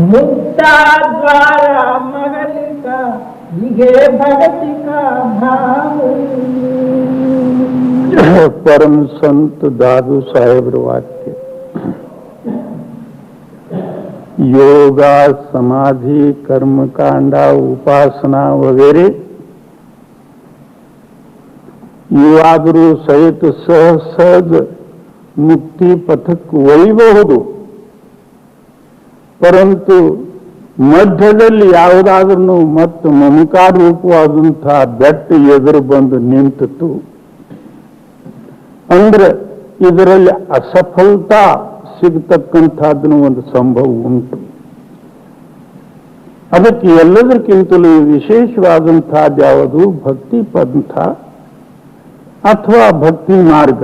मुक्ता द्वारा महल का विघे भगत का भाव। परम संत दादू साहेब वाक्य योगा समाधि कर्मकांडा उपासना वगैरे ಇವಾದರೂ ಸಹಿತ ಸಹಜ ಮುಕ್ತಿ ಪಥಕ್ಕೆ ಒಯ್ಯಬಹುದು. ಪರಂತು ಮಧ್ಯದಲ್ಲಿ ಯಾವುದಾದ್ರೂ ಮತ್ತು ಮಮಕಾರ ರೂಪವಾದಂತಹ ಬೆಟ್ಟ ಎದುರು ಬಂದು ನಿಂತಿತು ಅಂದ್ರೆ ಇದರಲ್ಲಿ ಅಸಫಲತಾ ಸಿಗತಕ್ಕಂಥದ್ದನ್ನು ಒಂದು ಸಂಭವ ಉಂಟು. ಅದಕ್ಕೆ ಎಲ್ಲದಕ್ಕಿಂತಲೂ ವಿಶೇಷವಾದಂತಹದ್ದು ಯಾವುದು ಭಕ್ತಿ ಪಂಥ ಅಥವಾ ಭಕ್ತಿ ಮಾರ್ಗ.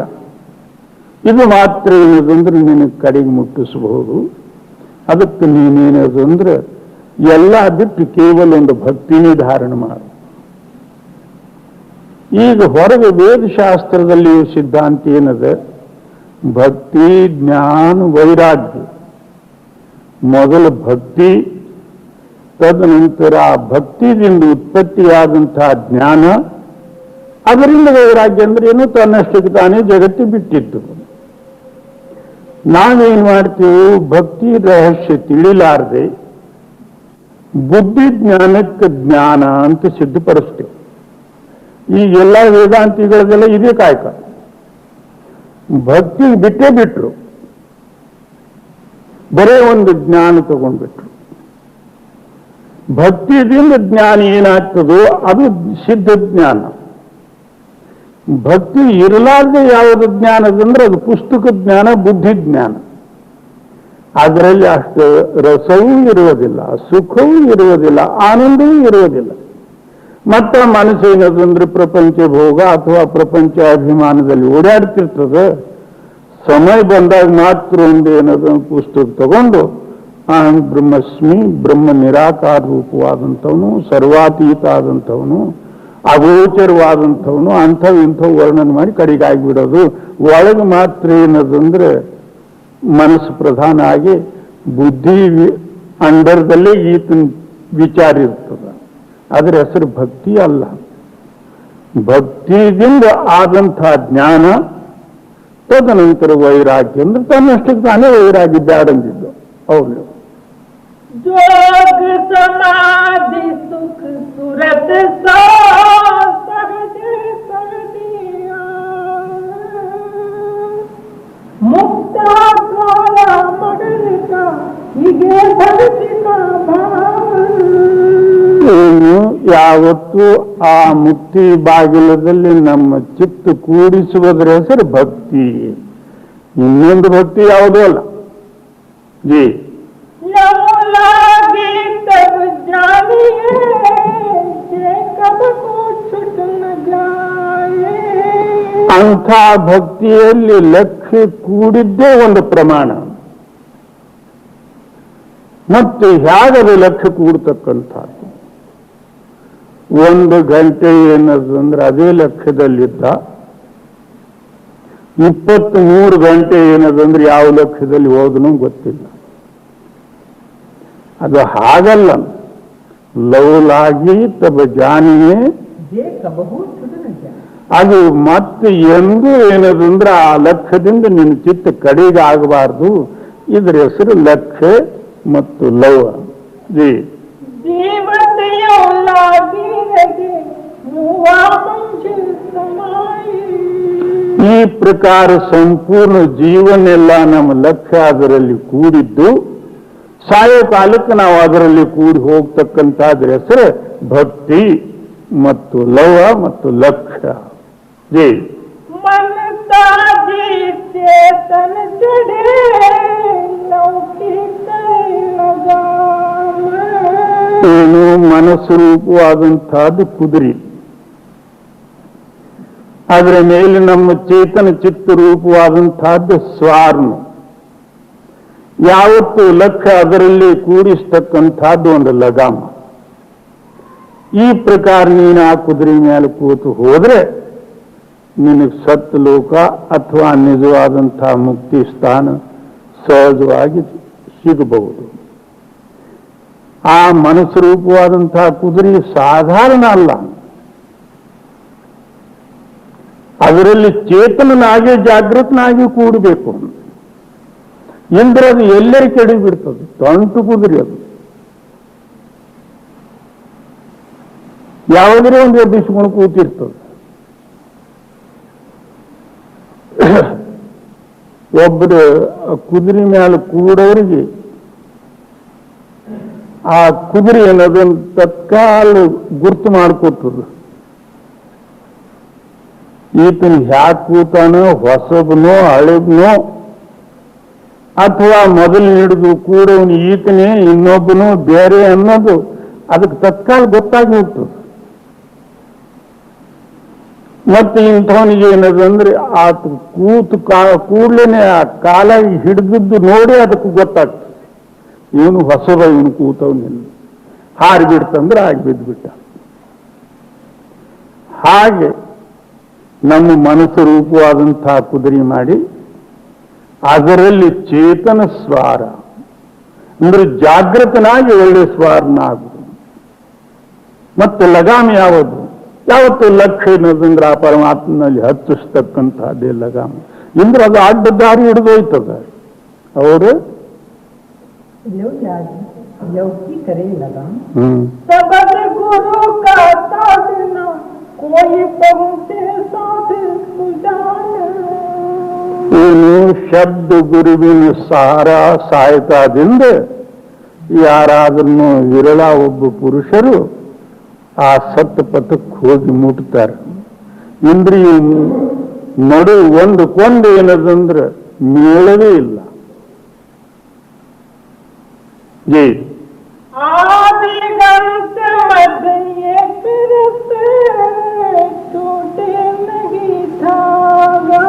ಇದು ಮಾತ್ರ ಏನದಂದ್ರೆ ನಿನಗೆ ಕಡೆಗೆ ಮುಟ್ಟಿಸಬಹುದು. ಅದಕ್ಕೆ ನೀನೇನದಂದ್ರೆ ಎಲ್ಲ ಬಿಟ್ಟು ಕೇವಲ ಒಂದು ಭಕ್ತಿನೇ ಧಾರಣೆ ಮಾಡು. ಈಗ ಹೊರಗೆ ವೇದಶಾಸ್ತ್ರದಲ್ಲಿ ಸಿದ್ಧಾಂತ ಏನದ, ಭಕ್ತಿ ಜ್ಞಾನ ವೈರಾಗ್ಯ. ಮೊದಲು ಭಕ್ತಿ, ತದನಂತರ ಆ ಭಕ್ತಿಯಿಂದ ಉತ್ಪತ್ತಿಯಾದಂತಹ ಜ್ಞಾನ, ಅದರಿಂದ ವೈರಾಗ್ಯ ಅಂದ್ರೆ ಏನು, ತನ್ನಷ್ಟಕ್ಕೆ ತಾನೇ ಜಗತ್ತು ಬಿಟ್ಟಿದ್ದು. ನಾವೇನು ಮಾಡ್ತೀವಿ, ಭಕ್ತಿ ರಹಸ್ಯ ತಿಳಿಲಾರದೆ ಬುದ್ಧಿ ಜ್ಞಾನಕ್ಕೆ ಜ್ಞಾನ ಅಂತ ಸಿದ್ಧಪಡಿಸ್ತೇವೆ. ಈ ಎಲ್ಲ ವೇದಾಂತಿಗಳದೆಲ್ಲ ಇದೇ ಕಾಯಕ. ಭಕ್ತಿ ಬಿಟ್ಟೇ ಬಿಟ್ರು, ಬರೇ ಒಂದು ಜ್ಞಾನ ತಗೊಂಡ್ಬಿಟ್ರು. ಭಕ್ತಿಯಿಂದ ಜ್ಞಾನ ಏನಾಗ್ತದೋ ಅದು ಸಿದ್ಧ ಜ್ಞಾನ. ಭಕ್ತಿ ಇರಲಾರ್ದೆ ಯಾವುದು ಜ್ಞಾನದಂದ್ರೆ ಅದು ಪುಸ್ತಕ ಜ್ಞಾನ, ಬುದ್ಧಿ ಜ್ಞಾನ. ಅದರಲ್ಲಿ ಅಷ್ಟು ರಸವೂ ಇರುವುದಿಲ್ಲ, ಸುಖವೂ ಇರುವುದಿಲ್ಲ, ಆನಂದವೂ ಇರುವುದಿಲ್ಲ. ಮತ್ತೆ ಮನಸ್ಸೇನದಂದ್ರೆ ಪ್ರಪಂಚ ಭೋಗ ಅಥವಾ ಪ್ರಪಂಚ ಅಭಿಮಾನದಲ್ಲಿ ಓಡಾಡ್ತಿರ್ತದೆ. ಸಮಯ ಬಂದಾಗ ಮಾತ್ರ ಒಂದು ಏನದ ಪುಸ್ತಕ ತಗೊಂಡು ಅಹಂ ಬ್ರಹ್ಮಸ್ಮಿ, ಬ್ರಹ್ಮ ನಿರಾಕಾರ ರೂಪವಾದಂಥವನು, ಸರ್ವಾತೀತ ಆದಂಥವನು, ಅಗೋಚರವಾದಂಥವನು ಅಂಥವು ಇಂಥವು ವರ್ಣನೆ ಮಾಡಿ ಕಡೆಗಾಗಿಬಿಡೋದು. ಒಳಗೆ ಮಾತ್ರ ಏನದಂದ್ರೆ ಮನಸ್ಸು ಪ್ರಧಾನ ಆಗಿ ಬುದ್ಧಿ ಅಂಡರ್ದಲ್ಲೇ ಈತನ ವಿಚಾರ ಇರ್ತದೆ. ಅದರ ಹೆಸರು ಭಕ್ತಿ ಅಲ್ಲ. ಭಕ್ತಿಯಿಂದ ಆದಂತಹ ಜ್ಞಾನ, ತದನಂತರ ವೈರಾಗ್ಯ ಅಂದ್ರೆ ತನ್ನಷ್ಟಕ್ಕೆ ತಾನೇ ವೈರಾಗ್ಯ ಬ್ಯಾಡಂದಿದ್ದು. ಹೌದು, जोग समाधि सुख सुरत सा सहज सहजिया मुक्ता द्वारा मगन का हिगे भक्ति का भाव. ಯಾವತ್ತು ಆ ಮುಕ್ತಿ ಬಾಗಿಲದಲ್ಲಿ ನಮ್ಮ ಚಿತ್ತ ಕೂಡಿಸುವುದರ ಹೆಸರು ಭಕ್ತಿ. ಇನ್ನೊಂದು ಭಕ್ತಿ ಯಾವುದೂ ಅಲ್ಲ. ಜೀ ಅಂಥ ಭಕ್ತಿಯಲ್ಲಿ ಲಕ್ಷ್ಯ ಕೂಡಿದ್ದೇ ಒಂದು ಪ್ರಮಾಣ. ಮತ್ತು ಹೇಗದು ಲಕ್ಷ್ಯ ಕೂಡತಕ್ಕಂಥದ್ದು, 1 ಗಂಟೆ ಏನದಂದ್ರೆ ಅದೇ ಲಕ್ಷ್ಯದಲ್ಲಿದ್ದ, 23 ಗಂಟೆ ಏನದಂದ್ರೆ ಯಾವ ಲಕ್ಷ್ಯದಲ್ಲಿ ಹೋದನು ಗೊತ್ತಿಲ್ಲ. ಅದು ಹಾಗಲ್ಲ. ಲೌಲಾಗಿ ತಬ ಜಾನಿಯೇ ಅದು ಮತ್ತೆ ಎಂದೂ ಏನದಂದ್ರೆ ಆ ಲಕ್ಷ್ಯದಿಂದ ನಿನ್ನ ಚಿತ್ತ ಕಡೆಗೆ ಆಗಬಾರ್ದು. ಇದರ ಹೆಸರು ಲಕ್ಷ್ಯ ಮತ್ತು ಲವ. ಜೀ ಈ ಪ್ರಕಾರ ಸಂಪೂರ್ಣ ಜೀವನೆಲ್ಲ ನಮ್ಮ ಲಕ್ಷ್ಯ ಅದರಲ್ಲಿ ಕೂಡಿದ್ದು, ಸಾಯೋ ಕಾಲಕ್ಕೆ ನಾವು ಅದರಲ್ಲಿ ಕೂಡಿ ಹೋಗ್ತಕ್ಕಂಥದ್ರ ಹೆಸರು ಭಕ್ತಿ ಮತ್ತು ಲವ ಮತ್ತು ಲಕ್ಷ್ಯ. ಜೈ ಏನು ಮನಸ್ಸು ರೂಪವಾದಂತಹದ್ದು ಕುದುರೆ, ಅದರ ಮೇಲೆ ನಮ್ಮ ಚೇತನ ಚಿತ್ತ ರೂಪವಾದಂತಹದ್ದು ಸ್ವಾರ್ಣ. ಯಾವತ್ತು ಲಕ್ಷ್ಯ ಅದರಲ್ಲಿ ಕೂಡಿಸ್ತಕ್ಕಂಥದ್ದು ಒಂದು ಲಗಾಮ. ಈ ಪ್ರಕಾರ ನೀನು ಆ ಕುದುರೆ ಮೇಲೆ ಕೂತು ಹೋದ್ರೆ ನಿನಗೆ ಸತ್ ಲೋಕ ಅಥವಾ ನಿಜವಾದಂತಹ ಮುಕ್ತಿ ಸ್ಥಾನ ಸಹಜವಾಗಿ ಸಿಗಬಹುದು. ಆ ಮನಸ್ಸು ರೂಪವಾದಂತಹ ಕುದುರೆ ಸಾಧಾರಣ ಅಲ್ಲ. ಅದರಲ್ಲಿ ಚೇತನನಾಗಿ ಜಾಗೃತನಾಗಿ ಕೂಡಬೇಕು. ಎಂದ್ರೆ ಅದು ಎಲ್ಲರಿ ಕೆಡಿ ಬಿಡ್ತದೆ. ತಂಟು ಕುದುರೆ ಅದು. ಯಾವುದೇ ಒಂದು ಎಬ್ಬಿಸ್ಕೊಂಡು ಕೂತಿರ್ತದೆ. ಒಬ್ಬರು ಕುದುರೆ ಮೇಲೆ ಕೂಡೋರಿಗೆ ಆ ಕುದುರೆ ಅನ್ನೋದನ್ನು ತತ್ಕಾಲ ಗುರ್ತು ಮಾಡಿಕೊಟ್ಟರು. ಈತನ ಹ್ಯಾಕ್ ಕೂತಾನೋ, ಹೊಸಬನೋ ಹಳೆಬನೋ, ಅಥವಾ ಮೊದಲು ಹಿಡಿದು ಕೂಡವನು ಈತನೇ ಇನ್ನೊಬ್ಬನೋ ಬೇರೆ ಅನ್ನೋದು ಅದಕ್ಕೆ ತತ್ಕಾಲ ಗೊತ್ತಾಗಿ ಹೋಗ್ತದೆ. ಮತ್ತೆ ಇಂಥವನಿಗೆ ಏನದಂದ್ರೆ ಆತ ಕೂತು ಕೂಡ್ಲೇನೆ ಆ ಕಾಲ ಹಿಡಿದಿದ್ದು ನೋಡಿ ಅದಕ್ಕೆ ಗೊತ್ತಾಗ್ತದೆ ಇವನು ಹೊಸಬ, ಇವನು ಕೂತವನಿಲ್ಲ. ಹಾರಿ ಬಿಡ್ತಂದ್ರೆ ಆಗಿ ಬಿದ್ದುಬಿಟ್ಟ. ಹಾಗೆ ನಮ್ಮ ಮನಸ್ಸು ರೂಪವಾದಂತಹ ಕುದುರೆ ಮಾಡಿ ಅದರಲ್ಲಿ ಚೇತನ ಸ್ವಾರ ಅಂದ್ರೆ ಜಾಗೃತನಾಗಿ ಒಳ್ಳೆ ಸ್ವಾರನಾಗುವುದು. ಮತ್ತೆ ಲಗಾಮಿ ಯಾವುದು? ಯಾವತ್ತು ಲಕ್ಷ್ಯ ಅನ್ನೋದಂದ್ರೆ ಆ ಪರಮಾತ್ಮನಲ್ಲಿ ಹತ್ತಿಸ್ತಕ್ಕಂಥದ್ದೇ ಲಗಾಮಿ. ಅಂದ್ರೆ ಅದು ಅಡ್ಡ ದಾರಿ ಹಿಡಿದೋಯ್ತದ. ಅವರು लौकी करे लगा सबद गुरु का साधना कोई पहुंचे साथ ಏನು ಶಬ್ದ ಗುರುವಿನ ಸಹಾಯತಾದಿಂದ ಯಾರಾದ್ರೂ ವಿರಳ ಒಬ್ಬ ಪುರುಷರು ಆ ಸತ್ತ ಪಥಕ್ಕೆ ಹೋಗಿ ಮುಟ್ತಾರೆ. ಇಂದ್ರಿಯ ನಡು ಒಂದು ಕೊಂದು ಏನದಂದ್ರೆ ಮೇಳವೇ ಇಲ್ಲ. जी आदिगंत मध्य फिरते टूटे नहीं धागा.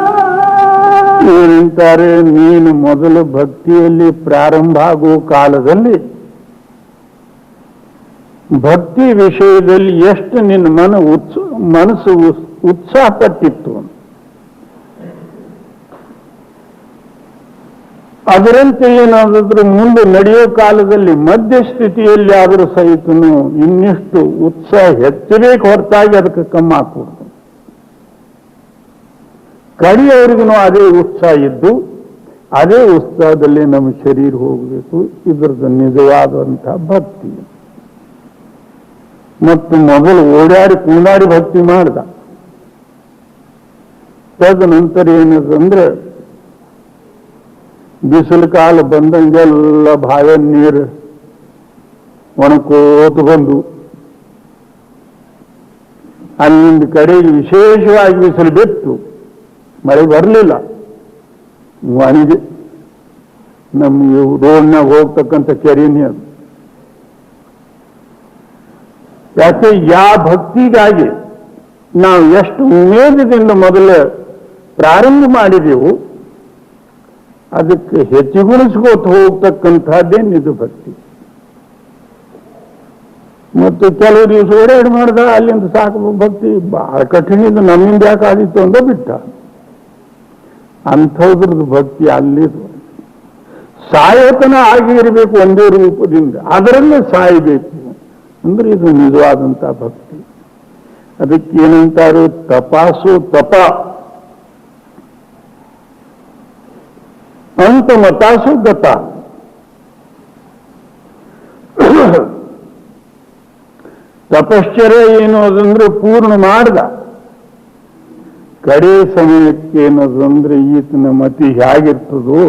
ಏನಂತಾರೆ, ನೀನು ಮೊದಲು ಭಕ್ತಿಯಲ್ಲಿ ಪ್ರಾರಂಭ ಆಗುವ ಕಾಲದಲ್ಲಿ ಭಕ್ತಿ ವಿಷಯದಲ್ಲಿ ಎಷ್ಟು ನಿನ್ನ ಮನಸ್ಸು ಉತ್ಸಾಹ ಪಟ್ಟಿತ್ತು, ಅದರಂತೆ ಏನಾದರೂ ಮುಂದೆ ನಡೆಯೋ ಕಾಲದಲ್ಲಿ ಮಧ್ಯಸ್ಥಿತಿಯಲ್ಲಿ ಆದರೂ ಸಹಿತನು ಇನ್ನಿಷ್ಟು ಉತ್ಸಾಹ ಹೆಚ್ಚಬೇಕು, ಹೊರತಾಗಿ ಅದಕ್ಕೆ ಕಮ್ಮಿ ಹಾಕುವುದು. ಕಡಿಯವರಿಗೂ ಅದೇ ಉತ್ಸಾಹ ಇದ್ದು ಅದೇ ಉತ್ಸಾಹದಲ್ಲಿ ನಮ್ಮ ಶರೀರ ಹೋಗಬೇಕು. ಇದರದ್ದು ನಿಜವಾದಂತಹ ಭಕ್ತಿ. ಮತ್ತು ಮೊದಲು ಓಡಾಡಿ ಕುಂಡಾಡಿ ಭಕ್ತಿ ಮಾಡಿದ. ತದನಂತರ ಏನದಂದ್ರೆ ಬಿಸಿಲು ಕಾಲ ಬಂದಂಗೆಲ್ಲ ಬಾಯ ನೀರು ಒಣಕೋತು ಬಂದು ಅಲ್ಲಿಂದ ಕಡೆಗೆ ವಿಶೇಷವಾಗಿ ಬಿಸಿಲು ಬಿತ್ತು, ಮಳೆ ಬರಲಿಲ್ಲ. ಒಣಗಿ ನಮ್ಮ ರೋಡ್ನಾಗ ಹೋಗ್ತಕ್ಕಂಥ ಕೆರೆನೇ ಅದು. ಯಾಕೆ ಯಾವ ಭಕ್ತಿಗಾಗಿ ನಾವು ಎಷ್ಟು ಉಮೇದದಿಂದ ಮೊದಲು ಪ್ರಾರಂಭ ಮಾಡಿದೆವು ಅದಕ್ಕೆ ಹೆಚ್ಚುಗೊಳಿಸ್ಕೋತ ಹೋಗ್ತಕ್ಕಂಥದ್ದೇ ನಿಜ ಭಕ್ತಿ. ಮತ್ತು ಕೆಲವು ದಿವಸ ಓಡಾಡಿ ಮಾಡ್ದ, ಅಲ್ಲಿಂದ ಸಾಕು ಭಕ್ತಿ ಬಹಳ ಕಠಿಣ, ಇದು ನಮ್ಮಿಂದ ಯಾಕಾದಿತ್ತು ಅಂದ ಬಿಟ್ಟ. ಅಂಥದ್ರದ್ದು ಭಕ್ತಿ ಅಲ್ಲಿದು ಸಾಯತನ ಆಗಿರಬೇಕು ಒಂದೇ ರೂಪದಿಂದ, ಅದರಲ್ಲೇ ಸಾಯಬೇಕು ಅಂದ್ರೆ ಇದು ನಿಜವಾದಂಥ ಭಕ್ತಿ. ಅದಕ್ಕೆ ಏನಂತಾರು, ತಪಾಸು ತಪ ಅಂತ ಮತಾಸು ಗತ. ತಪಶ್ಚರ್ಯ ಏನು ಅದಂದ್ರೆ ಪೂರ್ಣ ಮಾಡ್ದ, ಕಡೆ ಸಮಯಕ್ಕೆ ಏನದಂದ್ರೆ ಈತನ ಮತಿ ಹೇಗಿರ್ತದೋ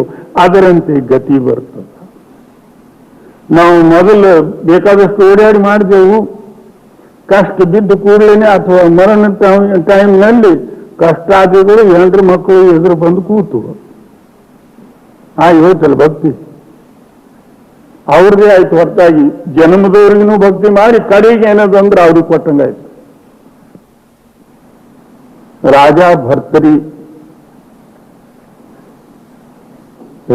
ಅದರಂತೆ ಗತಿ ಬರ್ತದೆ. ನಾವು ಮೊದಲು ಬೇಕಾದಷ್ಟು ಓಡಾಡಿ ಮಾಡಿದೆವು, ಕಷ್ಟ ಬಿದ್ದ ಕೂಡಲೇನೆ ಅಥವಾ ಮರಣ ಟೈಮ್ನಲ್ಲಿ ಕಷ್ಟಾದಿಗಳು ಹೆಂಡ್ರ ಮಕ್ಕಳು ಎದುರು ಬಂದು ಕೂತು ಹೋಯ್ತಲ್ಲ ಭಕ್ತಿ ಅವ್ರದೇ ಆಯ್ತು. ಹೊರತಾಗಿ ಜನ್ಮದವ್ರಿಗೂ ಭಕ್ತಿ ಮಾಡಿ ಕಡೆಗೆ ಏನದಂದ್ರೆ ಅವ್ರಿಗೆ ಕೊಟ್ಟಂಗಾಯ್ತು. ರಾಜ ಭರ್ತರಿ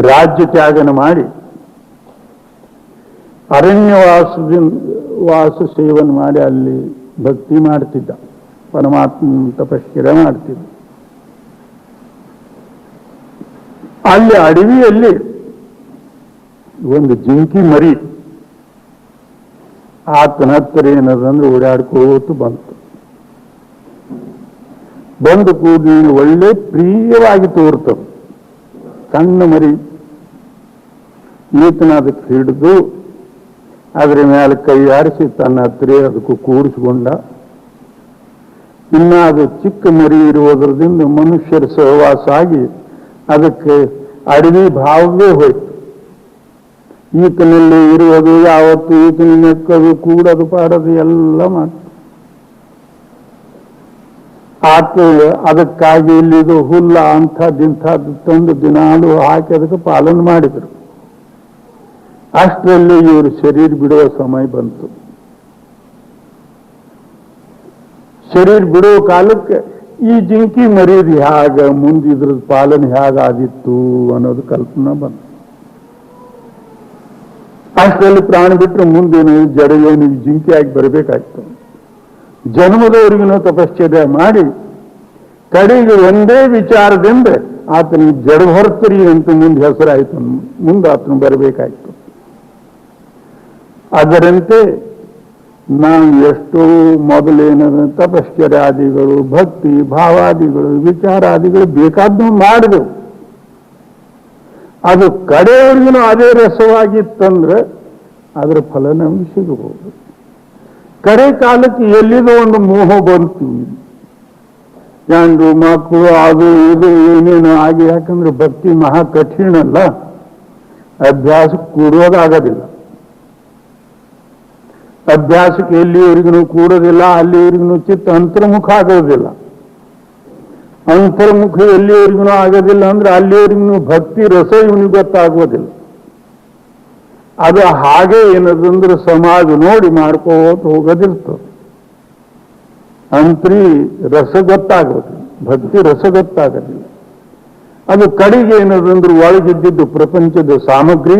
ರಾಜ್ಯ ತ್ಯಾಗನ ಮಾಡಿ ವಾಸ ಸೇವನೆ ಮಾಡಿ ಅಲ್ಲಿ ಭಕ್ತಿ ಮಾಡ್ತಿದ್ದ, ಪರಮಾತ್ಮ ತಪಶ್ಚರ್ಯ ಮಾಡ್ತಿದ್ದ. ಅಲ್ಲಿ ಅಡವಿಯಲ್ಲಿ ಒಂದು ಜಿಂಕಿ ಮರಿ ಆತನ ಹತ್ತಿರ ಏನದಂದ್ರೆ ಓಡಾಡ್ಕೋತು ಬಂದು ಕೂಡಿ ಒಳ್ಳೆ ಪ್ರಿಯವಾಗಿ ತೋರ್ತವೆ. ಸಣ್ಣ ಮರಿ ಈತನ ಅದಕ್ಕೆ ಹಿಡಿದು ಅದರ ಮೇಲೆ ಕೈ ಆರಿಸಿ ತನ್ನ ಹತ್ತಿರ ಅದಕ್ಕೂ ಕೂರಿಸಿಕೊಂಡ. ಇನ್ನು ಅದು ಚಿಕ್ಕ ಮರಿ ಇರುವುದರಿಂದ ಮನುಷ್ಯರ ಸಹವಾಸ ಆಗಿ ಅದಕ್ಕೆ ಅಡವಿ ಭಾವವೇ ಹೋಯ್ತು. ಈತನಲ್ಲಿ ಇರುವುದು ಯಾವತ್ತು ಈತನ ನೆಕ್ಕದು ಕೂಡದು ಪಾಡೋದು ಎಲ್ಲ ಮಾಡ್ತು. ಆತ ಅದಕ್ಕಾಗಿ ಇಲ್ಲಿದು ಹುಲ್ಲ ಅಂಥದ್ದಿಂಥದ್ದು ತಂದು ದಿನಾಲು ಹಾಕಿ ಅದಕ್ಕೆ ಪಾಲನೆ ಮಾಡಿದರು. ಅಷ್ಟರಲ್ಲಿ ಇವರು ಶರೀರ ಬಿಡುವ ಸಮಯ ಬಂತು. ಶರೀರ ಬಿಡುವ ಕಾಲಕ್ಕೆ ಈ ಜಿಂಕಿ ಮರಿದು ಹೇಗ ಮುಂದಿದ್ರ ಪಾಲನೆ ಹೇಗಾದಿತ್ತು ಅನ್ನೋದು ಕಲ್ಪನಾ ಬಂತು. ಅಷ್ಟರಲ್ಲಿ ಪ್ರಾಣ ಬಿಟ್ಟರೆ ಮುಂದೇನು ಜಡಯೋನಿಗೆ ಜಿಂಕಿಯಾಗಿ ಬರಬೇಕಾಗ್ತದೆ. ಜನ್ಮದವರಿಗೂ ತಪಶ್ಚರ್ಯ ಮಾಡಿ ಕಡೆಗೆ ಒಂದೇ ವಿಚಾರದಿಂದ ಆತನಿಗೆ ಜಡ ಹೊರತರಿ ಅಂತ ಮುಂದೆ ಹೆಸರಾಯಿತು. ಮುಂದೆ ಆತನು ಬರಬೇಕಾಯ್ತು. ಅದರಂತೆ ನಾವು ಎಷ್ಟೋ ಮೊದಲೇನ ತಪಶ್ಚರ್ಯಾದಿಗಳು, ಭಕ್ತಿ ಭಾವಾದಿಗಳು, ವಿಚಾರಾದಿಗಳು ಬೇಕಾದ್ದು ಮಾಡಿದೆವು. ಅದು ಕಡೆಯವರಿಗೂ ಅದೇ ರಸವಾಗಿತ್ತಂದ್ರೆ ಅದರ ಫಲ ನಮಗೆ ಸಿಗಬಹುದು. ಕಡೆ ಕಾಲಕ್ಕೆ ಎಲ್ಲಿದೋ ಒಂದು ಮೋಹ ಬಂತು, ಗಂಡು ಮಕ್ಕಳು ಅದು ಇದು ಏನೇನು ಆಗಿ. ಯಾಕಂದ್ರೆ ಭಕ್ತಿ ಮಹಾ ಕಠಿಣ ಅಲ್ಲ, ಅಭ್ಯಾಸಕ್ಕೆ ಕೂಡೋದಾಗೋದಿಲ್ಲ. ಅಭ್ಯಾಸಕ್ಕೆ ಎಲ್ಲಿವರೆಗೂ ಕೂಡೋದಿಲ್ಲ, ಅಲ್ಲಿವರೆಗೂ ಚಿತ್ತ ಅಂತರ್ಮುಖ ಆಗೋದಿಲ್ಲ. ಅಂತರ್ಮುಖ ಎಲ್ಲಿವರೆಗೂ ಆಗೋದಿಲ್ಲ ಅಂದ್ರೆ ಅಲ್ಲಿವರೆಗೂ ಭಕ್ತಿ ರಸ ಇವನಿಗೆ ಗೊತ್ತಾಗೋದಿಲ್ಲ. ಅದು ಹಾಗೆ ಏನದಂದ್ರೆ ಸಮಾಜ ನೋಡಿ ಮಾಡ್ಕೋತ ಹೋಗೋದಿರ್ತದೆ. ಅಂತ್ರಿ ರಸ ಗೊತ್ತಾಗೋದಿಲ್ಲ, ಭಕ್ತಿ ರಸ ಗೊತ್ತಾಗೋದಿಲ್ಲ. ಅದು ಕಡೆಗೆ ಏನದಂದ್ರೆ ಒಳಗಿದ್ದಿದ್ದು ಪ್ರಪಂಚದ ಸಾಮಗ್ರಿ,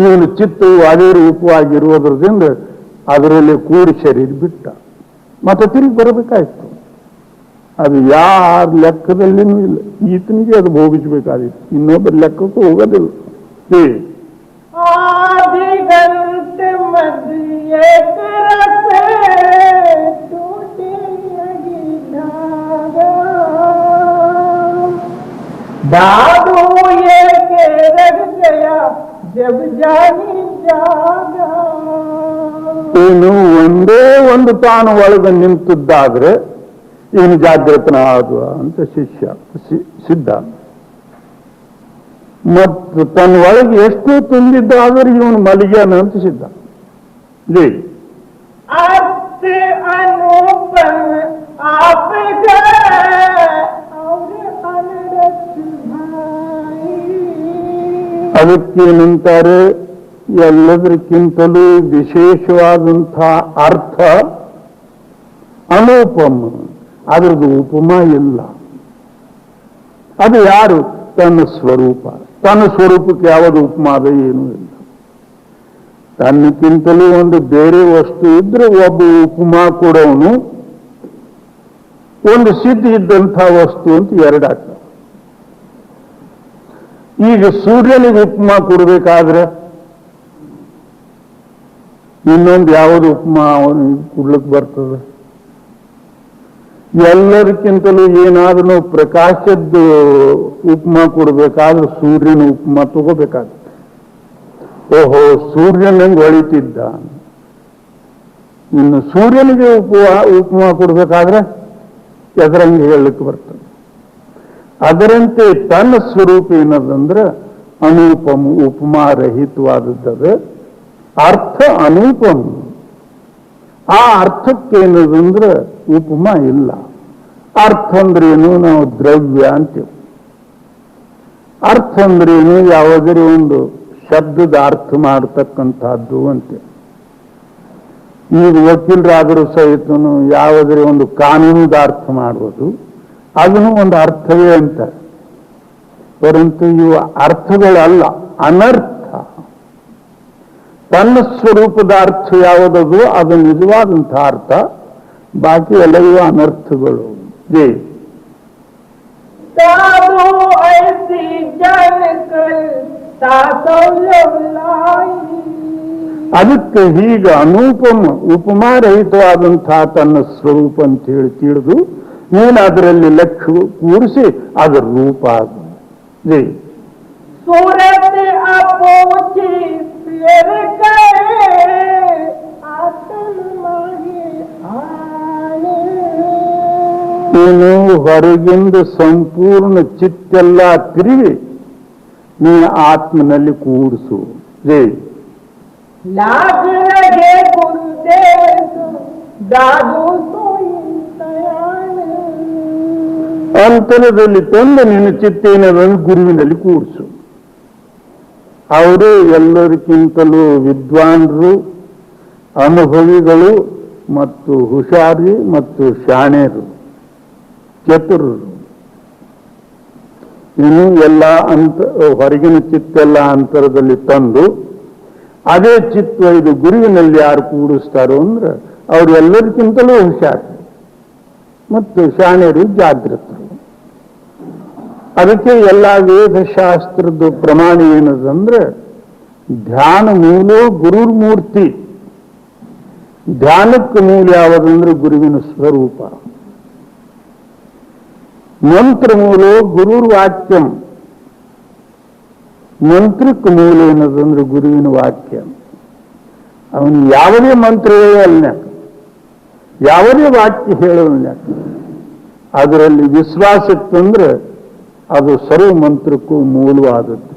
ಇವನು ಚಿತ್ತವು ಅದೇ ರೂಪವಾಗಿರುವುದರಿಂದ ಅದರಲ್ಲಿ ಕೂಡಿ ಶರೀರ ಬಿಟ್ಟ. ಮತ್ತೆ ತಿರುಗಿ ಬರಬೇಕಾಯ್ತು. ಅದು ಯಾರ ಲೆಕ್ಕದಲ್ಲಿನೂ ಇಲ್ಲ. ಈತನಿಗೆ ಅದು ಭೋಗಿಸಬೇಕಾದಿತ್ತು, ಇನ್ನೊಬ್ಬರ ಲೆಕ್ಕಕ್ಕೂ ಹೋಗೋದಿಲ್ಲ. ಆದಿಗಂತ ಮಧ್ಯೆ ಕರಸೆ ಟೂಟಿಯಾಗಿದ್ದಾಗ दादू ये के रख गया जब जानी जाಗ. ಇನ್ನು ಒಂದೇ ಒಂದು ತಾನು ಒಳಗೆ ನಿಂತಿದ್ದಾದ್ರೆ ಇವನು ಜಾಗೃತನಾದ ಅಂತ ಸಿದ್ಧ. ಮತ್ತು ತನ್ನ ಒಳಗೆ ಎಷ್ಟು ತುಂಬಿದ್ದಾದ್ರೆ ಇವನು ಮಲಗ್ಯಾನ ಅಂತ ಸಿದ್ಧ. ಅರ್ಥ ಅನುಪಮ ಆಪ ಅದಕ್ಕೇನಂತಾರೆ, ಎಲ್ಲದಕ್ಕಿಂತಲೂ ವಿಶೇಷವಾದಂಥ ಅರ್ಥ ಅನುಪಮ. ಅದ್ರದ್ದು ಉಪಮ ಇಲ್ಲ. ಅದು ಯಾರು? ತನ್ನ ಸ್ವರೂಪ. ತನ್ನ ಸ್ವರೂಪಕ್ಕೆ ಯಾವುದು ಉಪಮಾದ ಏನೂ ಇಲ್ಲ. ತನ್ನಕ್ಕಿಂತಲೂ ಒಂದು ಬೇರೆ ವಸ್ತು ಇದ್ರೆ ಒಬ್ಬ ಉಪಮಾ ಕೊಡೋನು, ಒಂದು ಸಿದ್ಧ ಇದ್ದಂಥ ವಸ್ತು ಅಂತ ಎರಡಾಗ್ತದೆ. ಈಗ ಸೂರ್ಯನಿಗೆ ಉಪಮಾ ಕೊಡಬೇಕಾದ್ರೆ ಇನ್ನೊಂದು ಯಾವುದು ಉಪಮಾ ಅವನಿಗೆ ಕೊಡ್ಲಿಕ್ಕೆ ಬರ್ತದೆ? ಎಲ್ಲದಕ್ಕಿಂತಲೂ ಏನಾದ್ರೂ ಪ್ರಕಾಶದ್ದು ಉಪಮಾ ಕೊಡಬೇಕಾದ್ರೆ ಸೂರ್ಯನ ಉಪಮಾ ತಗೋಬೇಕಾಗುತ್ತೆ. ಓಹೋ, ಸೂರ್ಯನಂಗೆ ಹೊಳಿತಿದ್ದ. ಇನ್ನು ಸೂರ್ಯನಿಗೆ ಉಪಮಾ ಕೊಡಬೇಕಾದ್ರೆ ಎದರಂಗೆ ಹೇಳಲಿಕ್ಕೆ ಬರ್ತದೆ. ಅದರಂತೆ ತನ್ನ ಸ್ವರೂಪ ಏನದಂದ್ರೆ ಅನುಪಮ, ಉಪಮಾರಹಿತವಾದದ್ದು. ಅರ್ಥ ಅನುಪಮ. ಆ ಅರ್ಥಕ್ಕೇನದಂದ್ರೆ ಉಪಮಾ ಇಲ್ಲ. ಅರ್ಥ ಅಂದ್ರೇನು? ನಾವು ದ್ರವ್ಯ ಅಂತೀವಿ. ಅರ್ಥ ಅಂದ್ರೇನು? ಯಾವುದೇ ಒಂದು ಶಬ್ದದ ಅರ್ಥ ಮಾಡತಕ್ಕಂಥದ್ದು ಅಂತೀವಿ. ಈಗ ವಕೀಲರಾದರೂ ಸಹಿತನು ಯಾವುದೇ ಒಂದು ಕಾನೂನದ ಅರ್ಥ ಮಾಡುವುದು, ಅದನ್ನು ಒಂದು ಅರ್ಥವೇ ಅಂತ. ಪರಂತು ಇವು ಅರ್ಥಗಳಲ್ಲ, ಅನರ್ಥ. ತನ್ನ ಸ್ವರೂಪದ ಅರ್ಥ ಯಾವುದದು ಅದು ನಿಜವಾದಂಥ ಅರ್ಥ, ಬಾಕಿ ಎಲ್ಲ ಇವು ಅನರ್ಥಗಳು. ಅದಕ್ಕೆ ಹೀಗ ಅನೂಪಮ ಉಪಮಾರಹಿತವಾದಂತಹ ತನ್ನ ಸ್ವರೂಪ ಅಂತ ಹೇಳಿ ತಿಳಿದು ನೀನು ಅದರಲ್ಲಿ ಲಕ್ಷ್ಯ ಕೂರಿಸಿ ಅದರ ರೂಪ ಜೈ सूरत अपोची फिर गए आतन माही आने ನೀನು ಹೊರಗಿಂದ ಸಂಪೂರ್ಣ ಚಿತ್ತೆಲ್ಲ ತಿರುಗಿ ನೀ ಆತ್ಮನಲ್ಲಿ ಕೂಡಿಸು ಜೈ लाग लगे गुरुदेव दादू सोई दयान ಅಂತರದಲ್ಲಿ ತಂದು ನಿನ್ನ ಚಿತ್ತೇನದನ್ನು ಗುರುವಿನಲ್ಲಿ ಕೂಡಿಸು. ಅವರು ಎಲ್ಲರಿಗಿಂತಲೂ ವಿದ್ವಾಂಸರು, ಅನುಭವಿಗಳು ಮತ್ತು ಹುಷಾರಿ ಮತ್ತು ಶಾಣೆರು, ಚತುರರು. ಇನ್ನು ಎಲ್ಲ ಹೊರಗಿನ ಚಿತ್ತೆಲ್ಲ ಅಂತರದಲ್ಲಿ ತಂದು ಅದೇ ಚಿತ್ತ ಇದು ಗುರುವಿನಲ್ಲಿ ಯಾರು ಕೂಡಿಸ್ತಾರೋ ಅಂದ್ರೆ ಅವರು ಎಲ್ಲರಿಗಿಂತಲೂ ಹುಷಾರು ಮತ್ತು ಶಾಣೆರು, ಜಾಗೃತರು. ಅದಕ್ಕೆ ಎಲ್ಲ ವೇದಶಾಸ್ತ್ರದ ಪ್ರಮಾಣ ಏನದಂದ್ರೆ ಧ್ಯಾನ ಮೂಲ ಗುರುರ್ ಮೂರ್ತಿ. ಧ್ಯಾನಕ್ಕೆ ಮೂಲ ಯಾವುದಂದ್ರೆ ಗುರುವಿನ ಸ್ವರೂಪ. ಮಂತ್ರ ಮೂಲ ಗುರುರ್ ವಾಕ್ಯಂ. ಮಂತ್ರಕ್ಕೆ ಮೂಲ ಏನದಂದ್ರೆ ಗುರುವಿನ ವಾಕ್ಯ. ಅವನು ಯಾವುದೇ ಮಂತ್ರ ಹೇಳಲ್ನ್ಯಾಕ, ಯಾವುದೇ ವಾಕ್ಯ ಹೇಳಲ್ನ್ಯಾಕ, ಅದರಲ್ಲಿ ವಿಶ್ವಾಸ ಇತ್ತಂದ್ರೆ ಅದು ಸರ್ವ ಮಂತ್ರಕ್ಕೂ ಮೂಲವಾದದ್ದು.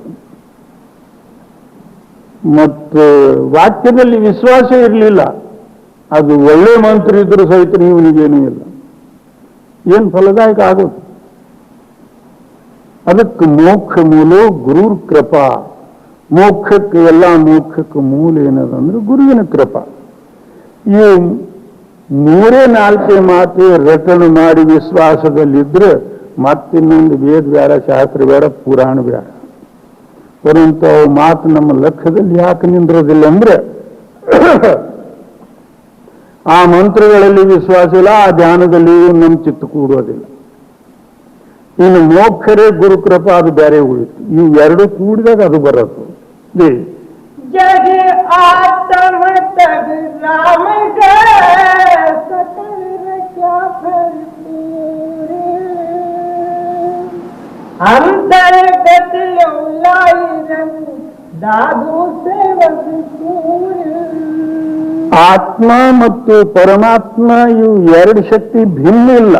ಮತ್ತು ವಾಕ್ಯದಲ್ಲಿ ವಿಶ್ವಾಸ ಇರಲಿಲ್ಲ, ಅದು ಒಳ್ಳೆ ಮಂತ್ರ ಇದ್ರೂ ಸಹಿತ ಇವನಿಗೇನೂ ಇಲ್ಲ, ಏನು ಫಲದಾಯಕ ಆಗೋದು. ಅದಕ್ಕೆ ಮೋಕ್ಷ ಮೂಲ ಗುರುರ್ ಕೃಪಾ. ಮೋಕ್ಷಕ್ಕೆ ಎಲ್ಲ ಮೋಕ್ಷಕ್ಕೆ ಮೂಲ ಏನದಂದ್ರೆ ಗುರುವಿನ ಕೃಪಾ. ಈ ಮೂರೇ ನಾಲ್ಕೇ ಮಾತು ರಟನೆ ಮಾಡಿ ವಿಶ್ವಾಸದಲ್ಲಿದ್ರೆ ಮತ್ತಿನ್ನೊಂದು ವೇದ ಬೇಡ, ಶಾಸ್ತ್ರ ಬೇಡ, ಪುರಾಣ ಬೇಡ. ಪರಂತು ಅವು ಮಾತು ನಮ್ಮ ಲಕ್ಷ್ಯದಲ್ಲಿ ಯಾಕೆ ನಿಂದ್ರೋದಿಲ್ಲ ಅಂದ್ರೆ ಆ ಮಂತ್ರಗಳಲ್ಲಿ ವಿಶ್ವಾಸ ಇಲ್ಲ, ಆ ಧ್ಯಾನದಲ್ಲಿ ನಮ್ಮ ಚಿತ್ತ ಕೂಡೋದಿಲ್ಲ. ಇನ್ನು ಮೋಕ್ಷರೇ ಗುರುಕೃಪ, ಅದು ಬೇರೆ ಉಳಿತು. ಇವು ಎರಡು ಕೂಡಿದಾಗ ಅದು ಬರೋದು. जग आत्म तग राम गए सकल क्या फरते अंतर्गत लाई रंग दादू सेवक सूर. ಆತ್ಮ ಮತ್ತು ಪರಮಾತ್ಮ ಇವು ಎರಡು ಶಕ್ತಿ ಭಿನ್ನ ಇಲ್ಲ.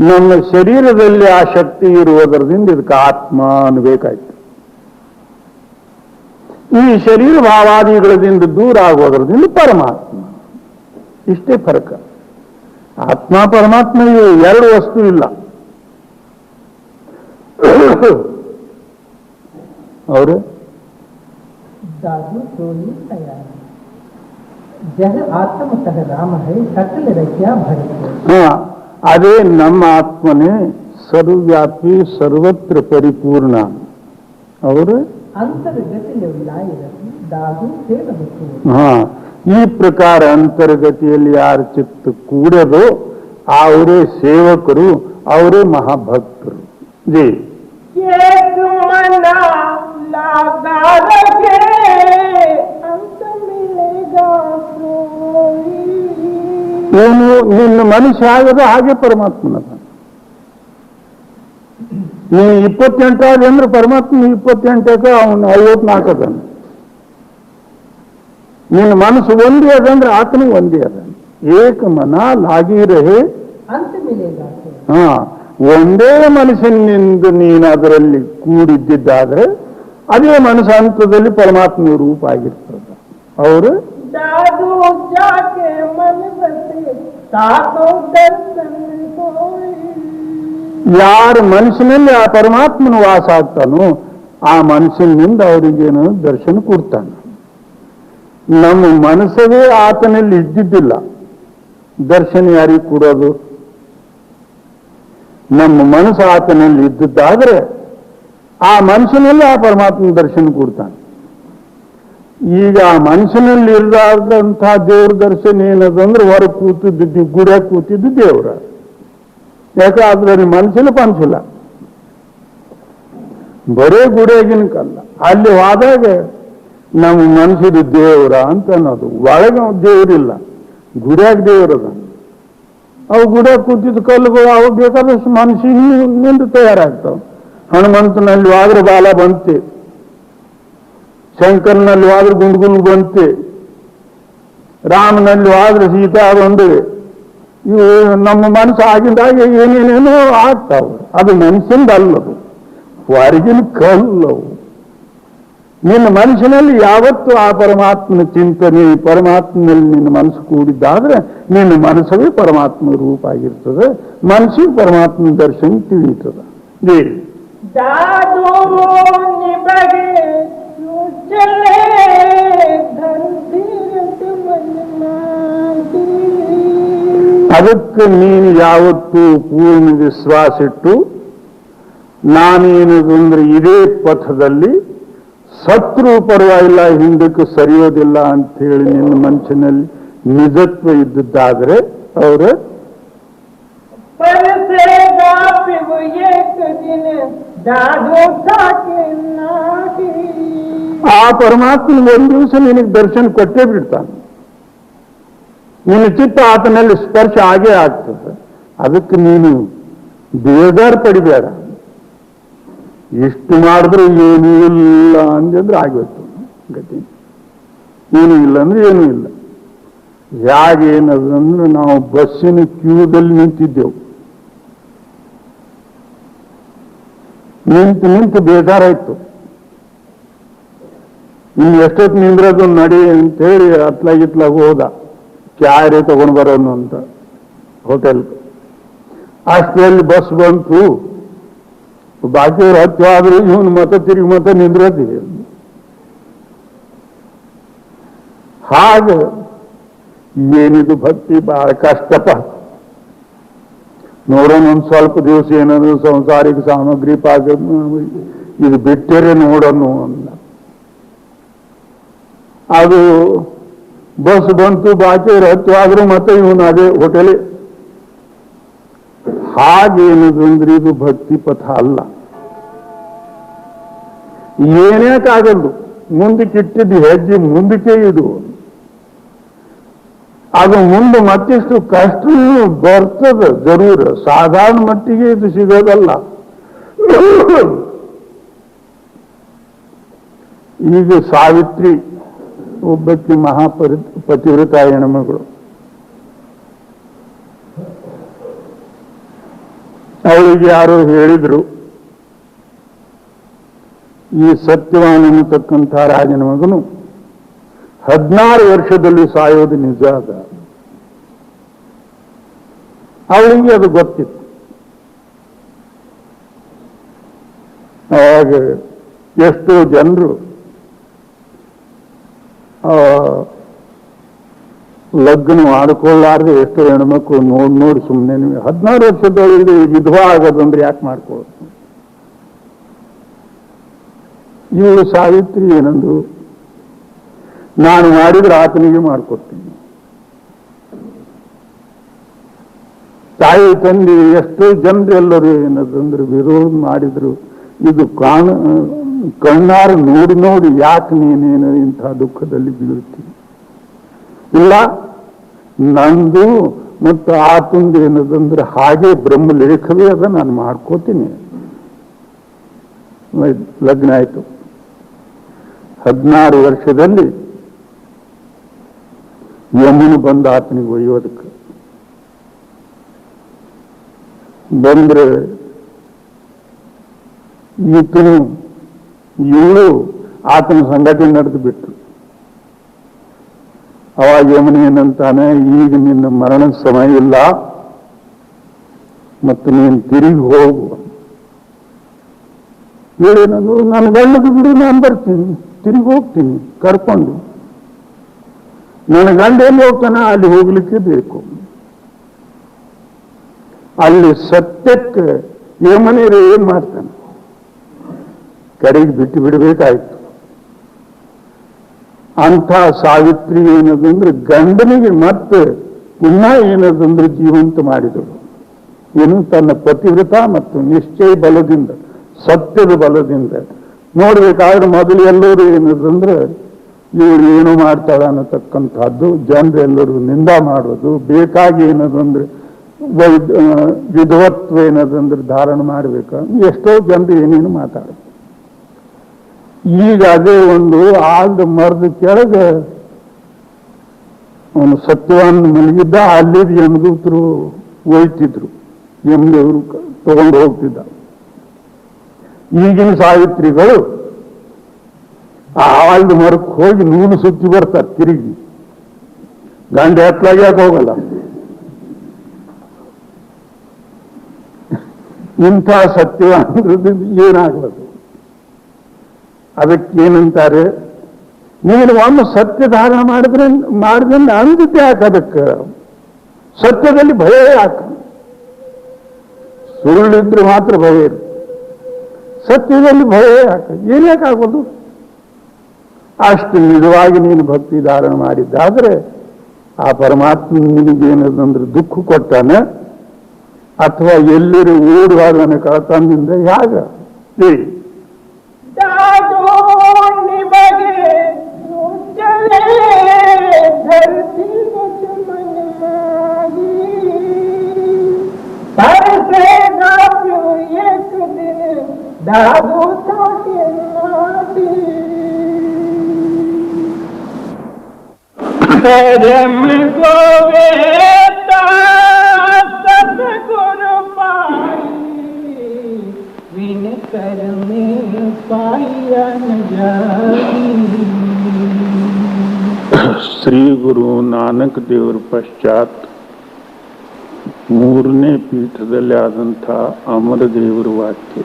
ನಮ್ಮ ಶರೀರದಲ್ಲಿ ಆ ಶಕ್ತಿ ಇರುವುದರಿಂದ ಇದಕ್ಕೆ ಆತ್ಮ ಅನ್ಬೇಕಾಯ್ತು. ಈ ಶರೀರ ಭಾವಾದಿಗಳಿಂದ ದೂರ ಆಗೋದ್ರದಿಂದ ಪರಮಾತ್ಮ. ಇಷ್ಟೇ ಫರಕ. ಆತ್ಮ ಪರಮಾತ್ಮ ಇವು ಎರಡು ವಸ್ತು ಇಲ್ಲ. ಅವರು दादू सोई तैयार जह आत्म तह राम है सकल रख्या भरते. ಅದೇ ನಮ್ಮ ಆತ್ಮನೇ ಸರ್ವವ್ಯಾಪಿ ಸರ್ವತ್ರ ಪರಿಪೂರ್ಣ. ಅವರು ಈ ಪ್ರಕಾರ ಅಂತರ್ಗತಿಯಲ್ಲಿ ಯಾರ ಚಿತ್ತ ಕೂಡದು ಅವರೇ ಸೇವಕರು, ಅವರೇ ಮಹಾಭಕ್ತರು. ಜಿ ಇವನು ನಿನ್ನ ಮನುಷ್ಯ ಆಗದ ಹಾಗೆ ಪರಮಾತ್ಮನದ. ನೀನು 28 ಆದ ಅಂದ್ರೆ ಪರಮಾತ್ಮ 28 ಅವನು 54 ಅದ. ನಿನ್ನ ಮನಸ್ಸು ಒಂದೇ ಅದಂದ್ರೆ ಆತನು ಒಂದೇ ಅದ. ಏಕ ಮನ ಲಾಗಿ ರಹೆ. ಒಂದೇ ಮನಸ್ಸಿನಿಂದ ನೀನು ಅದರಲ್ಲಿ ಕೂಡಿದ್ದಾದ್ರೆ ಅದೇ ಮನಸ್ಸು ಹಂತದಲ್ಲಿ ಪರಮಾತ್ಮ ರೂಪ ಆಗಿರ್ತದೆ. ಅವರು दादू जाके मन बसे ताको दर्शन कोई. ಯಾರ ಮನಸ್ಸಿನಲ್ಲಿ ಆ ಪರಮಾತ್ಮನ ವಾಸ ಆಗ್ತಾನೋ ಆ ಮನಸ್ಸಿನಿಂದ ಅವರಿಗೇನು ದರ್ಶನ ಕೊಡ್ತಾನೆ. ನಮ್ಮ ಮನಸ್ಸವೇ ಆತನಲ್ಲಿ ಇದ್ದಿದ್ದಿಲ್ಲ, ದರ್ಶನ ಯಾರಿಗೆ ಕೊಡೋದು? ನಮ್ಮ ಮನಸ್ಸು ಆತನಲ್ಲಿ ಇದ್ದಿದ್ದಾದ್ರೆ ಆ ಮನಸ್ಸಿನಲ್ಲಿ ಆ ಪರಮಾತ್ಮನ ದರ್ಶನ ಕೊಡ್ತಾನೆ. ಈಗ ಆ ಮನಸ್ಸಿನಲ್ಲಿ ಇರಲಾರ್ದಂತಹ ದೇವ್ರ ದರ್ಶನ ಏನದಂದ್ರೆ ಹೊರಗೆ ಕೂತಿದ್ದು ಗುಡಿಯಾಗ ಕೂತಿದ್ದು ದೇವ್ರ. ಯಾಕೆ ಅದ್ರಲ್ಲಿ ಮನಸ್ಸಿಲ್ಲ ಪಂಚಿಲ್ಲ. ಬರೇ ಗುಡಿಯಾಗಿನ ಕಲ್ಲ. ಅಲ್ಲಿ ಹೋದಾಗ ನಮ್ಮ ಮನಸ್ಸಿದು ದೇವರ ಅಂತ ಅನ್ನೋದು. ಒಳಗೆ ದೇವರಿಲ್ಲ, ಗುಡಿಯಾಗ ದೇವರದ. ಅವು ಗುಡಿಯಾಗ ಕೂತಿದ್ದ ಕಲ್ಲುಗಳು ಅವು ಬೇಕಾದಷ್ಟು ಮನಸ್ಸಿನಿಂದ ತಯಾರಾಗ್ತಾವೆ. ಹನುಮಂತನಲ್ಲಿ ಹೋದ್ರೆ ಬಾಲ ಬಂತೆ, ಶಂಕರನಲ್ಲಿ ಹೋದ್ರೆ ಗುಂಡ್ಗುಲ್ ಬಂತೆ, ರಾಮನಲ್ಲಿ ಹೋದ್ರೆ ಸೀತಾ ಬಂದಿವೆ. ಇವು ನಮ್ಮ ಮನಸ್ಸು ಆಗಿಂದಾಗ ಏನೇನೇನೋ ಆಗ್ತಾವೆ. ಅದು ಮನಸ್ಸಿಂದ ಅಲ್ಲದು, ಹೊರಗಿನ ಕಲ್ಲವು. ನಿನ್ನ ಮನಸ್ಸಿನಲ್ಲಿ ಯಾವತ್ತು ಆ ಪರಮಾತ್ಮನ ಚಿಂತನೆ, ಪರಮಾತ್ಮನಲ್ಲಿ ನಿನ್ನ ಮನಸ್ಸು ಕೂಡಿದ್ದಾದ್ರೆ ನಿನ್ನ ಮನಸ್ಸವೇ ಪರಮಾತ್ಮ ರೂಪ ಆಗಿರ್ತದೆ. ಮನಸ್ಸಿಗೆ ಪರಮಾತ್ಮನ ದರ್ಶನ ತಿಳಿಯುತ್ತದೆ. ಹೇಳಿ ಅದಕ್ಕೆ ನೀನು ಯಾವತ್ತೂ ಪೂರ್ಣ ವಿಶ್ವಾಸ ಇಟ್ಟು ನಾನೇನದಂದ್ರೆ ಇದೇ ಪಥದಲ್ಲಿ ಸತ್ರು ಪರವಾಗಿಲ್ಲ, ಹಿಂದಕ್ಕೆ ಸರಿಯೋದಿಲ್ಲ ಅಂತ ಹೇಳಿ ನಿನ್ನ ಮನಸ್ಸಿನಲ್ಲಿ ನಿಜತ್ವ ಇದ್ದದ್ದಾದ್ರೆ ಅವರ ಆ ಪರಮಾತ್ಮನ ಒಂದು ದಿವಸ ನಿನಗೆ ದರ್ಶನ ಕೊಟ್ಟೇ ಬಿಡ್ತಾನೆ. ನಿನ್ನ ಚಿತ್ತ ಆತನಲ್ಲಿ ಸ್ಪರ್ಶ ಆಗೇ ಆಗ್ತದೆ. ಅದಕ್ಕೆ ನೀನು ಬೇಜಾರು ಪಡಿಬೇಡ. ಇಷ್ಟು ಮಾಡಿದ್ರೆ ಏನೂ ಇಲ್ಲ ಅಂದ್ರೆ ಆಗೋಯ್ತು ಗತಿ. ಏನೂ ಇಲ್ಲ ಅಂದ್ರೆ ಏನೂ ಇಲ್ಲ. ಹೇಗೇನದಂದ್ರೆ ನಾವು ಬಸ್ಸಿನ ಕ್ಯೂದಲ್ಲಿ ನಿಂತಿದ್ದೆವು. ನಿಂತು ಬೇಜಾರಾಯ್ತು. ಇನ್ನು ಎಷ್ಟೊತ್ತು ನಿಂದ್ರದು ನಡಿ ಅಂತೇಳಿ ಅತ್ಲಾಗಿತ್ಲಾಗ ಹೋದ. ಕ್ಯಾರೆ ತಗೊಂಡು ಬರೋನು ಅಂತ ಹೋಟೆಲ್. ಅಷ್ಟರಲ್ಲಿ ಬಸ್ ಬಂತು. ಬಾಕಿಯವ್ರು ಹತ್ತು ಆದ್ರೂ ಇವನು ತಿರುಗಿ ನಿಂದ್ರತೀವಿ. ಹಾಗೆ ಏನಿದು ಭಕ್ತಿ ಬಹಳ ಕಷ್ಟಪ. ನೋಡೋಣ ಒಂದ್ ಸ್ವಲ್ಪ ದಿವಸ ಏನಾದ್ರು ಸಂಸಾರಿಕ ಸಾಮಗ್ರಿ ಪಾಕ ಇದು ಬಿಟ್ಟರೆ ನೋಡೋಣ ಅಂದ. ಅದು ಬಸ್ ಬಂತು, ಬಾಕಿಯವ್ರು ಹತ್ತು ಆದ್ರೂ ಇವನು ಅದೇ ಹೋಟೆಲ್. ಹಾಗೇನದಂದ್ರೆ ಇದು ಭಕ್ತಿ ಪಥ ಅಲ್ಲ. ಏನೇಕಾಗಲ್ದು. ಮುಂದಕ್ಕೆ ಇಟ್ಟಿದ್ದು ಹೆಜ್ಜೆ ಮುಂದಕ್ಕೆ ಇಡು. ಅದು ಮುಂದೆ ಮತ್ತಿಷ್ಟು ಕಷ್ಟ ಬರ್ತದೆ ಜರೂರ. ಸಾಧಾರಣ ಮಟ್ಟಿಗೆ ಇದು ಸಿಗೋದಲ್ಲ. ಈಗ ಸಾವಿತ್ರಿ ಒಬ್ಬಕ್ಕೆ ಪತಿವ್ರತ ಹೆಣ್ಮಗಳು. ಅವಳಿಗೆ ಯಾರೋ ಹೇಳಿದ್ರು, ಈ ಸತ್ಯವಾನ್ ಅನ್ನತಕ್ಕಂಥ ರಾಜನ ಮಗನು 16 ವರ್ಷದಲ್ಲಿ ಸಾಯೋದು ನಿಜ ಅದ. ಅವಳಿಗೆ ಅದು ಗೊತ್ತಿತ್ತು. ಅವಾಗ ಎಷ್ಟೋ ಜನರು ಲಗ್ನ ಮಾಡಿಕೊಳ್ಳಾರ್ದೆ ಎಷ್ಟೋ ಹೆಣ್ಮಕ್ಳು ನೋಡಿ ಸುಮ್ಮನೆ 16 ವರ್ಷದೊಳಗೆ ವಿಧವಾ ಆಗೋದಂದ್ರೆ ಯಾಕೆ ಮಾಡ್ಕೊಳ್ಳೋದು. ಇವಳು ಸಾವಿತ್ರಿ ಏನಂದು, ನಾನು ಮಾಡಿದ್ರೆ ಆತನಿಗೆ ಮಾಡ್ಕೊಡ್ತೀನಿ. ತಾಯಿ ತಂದೆ ಎಷ್ಟೋ ಜನರು ಎಲ್ಲರೂ ಏನದಂದ್ರೆ ವಿರೋಧ ಮಾಡಿದ್ರು. ಇದು ಕಣ್ಣಾರು ನೋಡಿ ಯಾಕೆ ನೀನೇನು ಇಂಥ ದುಃಖದಲ್ಲಿ ಬೀಳುತ್ತೀನಿ. ಇಲ್ಲ, ನಂದು ಮತ್ತು ಆತಂದು ಏನದಂದ್ರೆ ಹಾಗೆ ಬ್ರಹ್ಮಲೇಖವೇ ಅದ, ನಾನು ಮಾಡ್ಕೋತೀನಿ. ಲಗ್ನ ಆಯ್ತು. 16 ವರ್ಷದಲ್ಲಿ ಯಮುನು ಬಂದ ಆತನಿಗೆ ಒಯ್ಯೋದಕ್ಕೆ ಬಂದ್ರೆ ಇವಳು ಆತನ ಸಂಘಟನೆ ನಡೆದು ಬಿಟ್ಟು. ಅವಾಗ ಯಮುನಿ ಏನಂತಾನೆ, ಈಗ ನಿನ್ನ ಮರಣದ ಸಮಯ ಇಲ್ಲ ಮತ್ತು ನೀನು ತಿರುಗಿ ಹೋಗು. ಹೇಳೇನದು, ನಾನು ಗಂಡದು ಬಿಡು, ನಾನು ಬರ್ತೀನಿ, ತಿರುಗಿ ಹೋಗ್ತೀನಿ ಕರ್ಕೊಂಡು. ನನ್ನ ಗಂಡ ಎಲ್ಲಿ ಹೋಗ್ತಾನೆ ಅಲ್ಲಿ ಹೋಗ್ಲಿಕ್ಕೆ ಬೇಕು. ಅಲ್ಲಿ ಸತ್ಯಕ್ಕೆ ಯಮನಿರು ಏನ್ ಮಾಡ್ತಾನೆ, ಕಡೆಗೆ ಬಿಟ್ಟು ಬಿಡಬೇಕಾಯ್ತು. ಅಂಥ ಸಾವಿತ್ರಿ ಏನದಂದ್ರೆ ಗಂಡನಿಗೆ ಮತ್ತೆ ಪುನಃ ಏನದಂದ್ರೆ ಜೀವಂತ ಮಾಡಿದಳು. ಏನು ತನ್ನ ಪತಿವ್ರತ ಮತ್ತು ನಿಶ್ಚಯ ಬಲದಿಂದ ಸತ್ಯದ ಬಲದಿಂದ ನೋಡ್ಬೇಕಾದ್ರೆ ಮೊದಲು ಎಲ್ಲರೂ ಏನದಂದ್ರೆ ಇವಳು ಏನು ಮಾಡ್ತಾಳ ಅನ್ನತಕ್ಕಂಥದ್ದು ಜನರು ಎಲ್ಲರೂ ನಿಂದ ಮಾಡೋದು, ಬೇಕಾಗಿ ಏನದಂದ್ರೆ ವಿಧವತ್ವ ಏನದಂದ್ರೆ ಧಾರಣ ಮಾಡ್ಬೇಕು, ಎಷ್ಟೋ ಜನರು ಏನೇನು ಮಾತಾಡೋದು. ಈಗ ಅದೇ ಒಂದು ಆಲ್ದ ಮರದ ಕೆಳಗೆ ಅವನು ಸತ್ಯವಾನ್ ಮಲಗಿದ್ದ, ಅಲ್ಲಿದ್ದು ಯಮದೂತರು ಒಯ್ತಿದ್ರು, ಯಮದೇವರು ತಗೊಂಡು ಹೋಗ್ತಿದ್ದ. ಈಗಿನ ಸಾವಿತ್ರಿಗಳು ಆ ಆಲ್ದ ಮರಕ್ಕೆ ಹೋಗಿ ನೂಲು ಸುತ್ತಿ ಬರ್ತಾರೆ ತಿರುಗಿ, ಗಂಡ ಎತ್ತಲಾಗ್ಯಾಕೆ ಹೋಗಲ್ಲ. ಇಂಥ ಸತ್ಯವಾನ್ರದ್ದು ಏನಾಗ್ಲದು? ಅದಕ್ಕೇನಂತಾರೆ, ನೀನು ಒಮ್ಮೆ ಸತ್ಯ ಧಾರಣ ಮಾಡಿದ್ರೆ ಅಂದಿದ್ದೆ ಯಾಕೆ? ಅದಕ್ಕೆ ಸತ್ಯದಲ್ಲಿ ಭಯ ಯಾಕೆ? ಸುಳ್ಳಿದ್ರೆ ಮಾತ್ರ ಭಯ ಇರುತ್ತೆ, ಸತ್ಯದಲ್ಲಿ ಭಯ ಯಾಕೆ? ಏನ್ಯಾಕಾಗೋದು? ಅಷ್ಟು ನಿಜವಾಗಿ ನೀನು ಭಕ್ತಿ ಧಾರಣ ಮಾಡಿದ್ದಾದ್ರೆ ಆ ಪರಮಾತ್ಮ ನಿನಗೇನದಂದ್ರೆ ದುಃಖ ಕೊಟ್ಟಾನೆ, ಅಥವಾ ಎಲ್ಲರೂ ಓಡುವಾಗನ ಕಳತನದಿಂದ ಯಾಗ परम गोवेता सतगुरु पाई विन करने पाया न जाई। ಶ್ರೀ ಗುರು ನಾನಕ್ ದೇವರ ಪಶ್ಚಾತ್ ಮೂರನೇ ಪೀಠದಲ್ಲಿ ಆದಂಥ ಅಮರ ದೇವರ ವಾಕ್ಯ.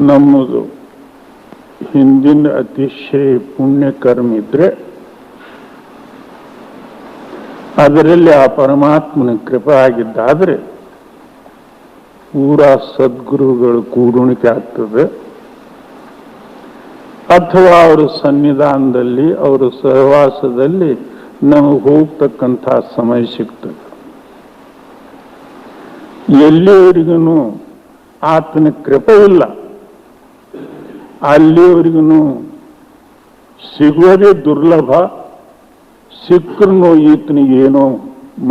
ನಮ್ಮದು ಹಿಂದಿನ ಅತಿಶಯ ಪುಣ್ಯ ಕರ್ಮ ಇದ್ರೆ ಅದರಲ್ಲಿ ಆ ಪರಮಾತ್ಮನ ಕೃಪೆ ಆಗಿದ್ದಾದ್ರೆ ಪೂರಾ ಸದ್ಗುರುಗಳು ಕೂಡುಣಿಕೆ ಆಗ್ತದೆ, ಅಥವಾ ಅವರ ಸನ್ನಿಧಾನದಲ್ಲಿ ಅವರ ಸಹವಾಸದಲ್ಲಿ ನಮಗೆ ಹೋಗ್ತಕ್ಕಂಥ ಸಮಯ ಸಿಗ್ತದೆ. ಎಲ್ಲಿವರೆಗೂ ಆತನ ಕೃಪೆ ಇಲ್ಲ ಅಲ್ಲಿವರೆಗೂ ಸಿಗುವುದೇ ದುರ್ಲಭ. ಸಿಕ್ಕರೂ ಈತನಿಗೆ ಏನೋ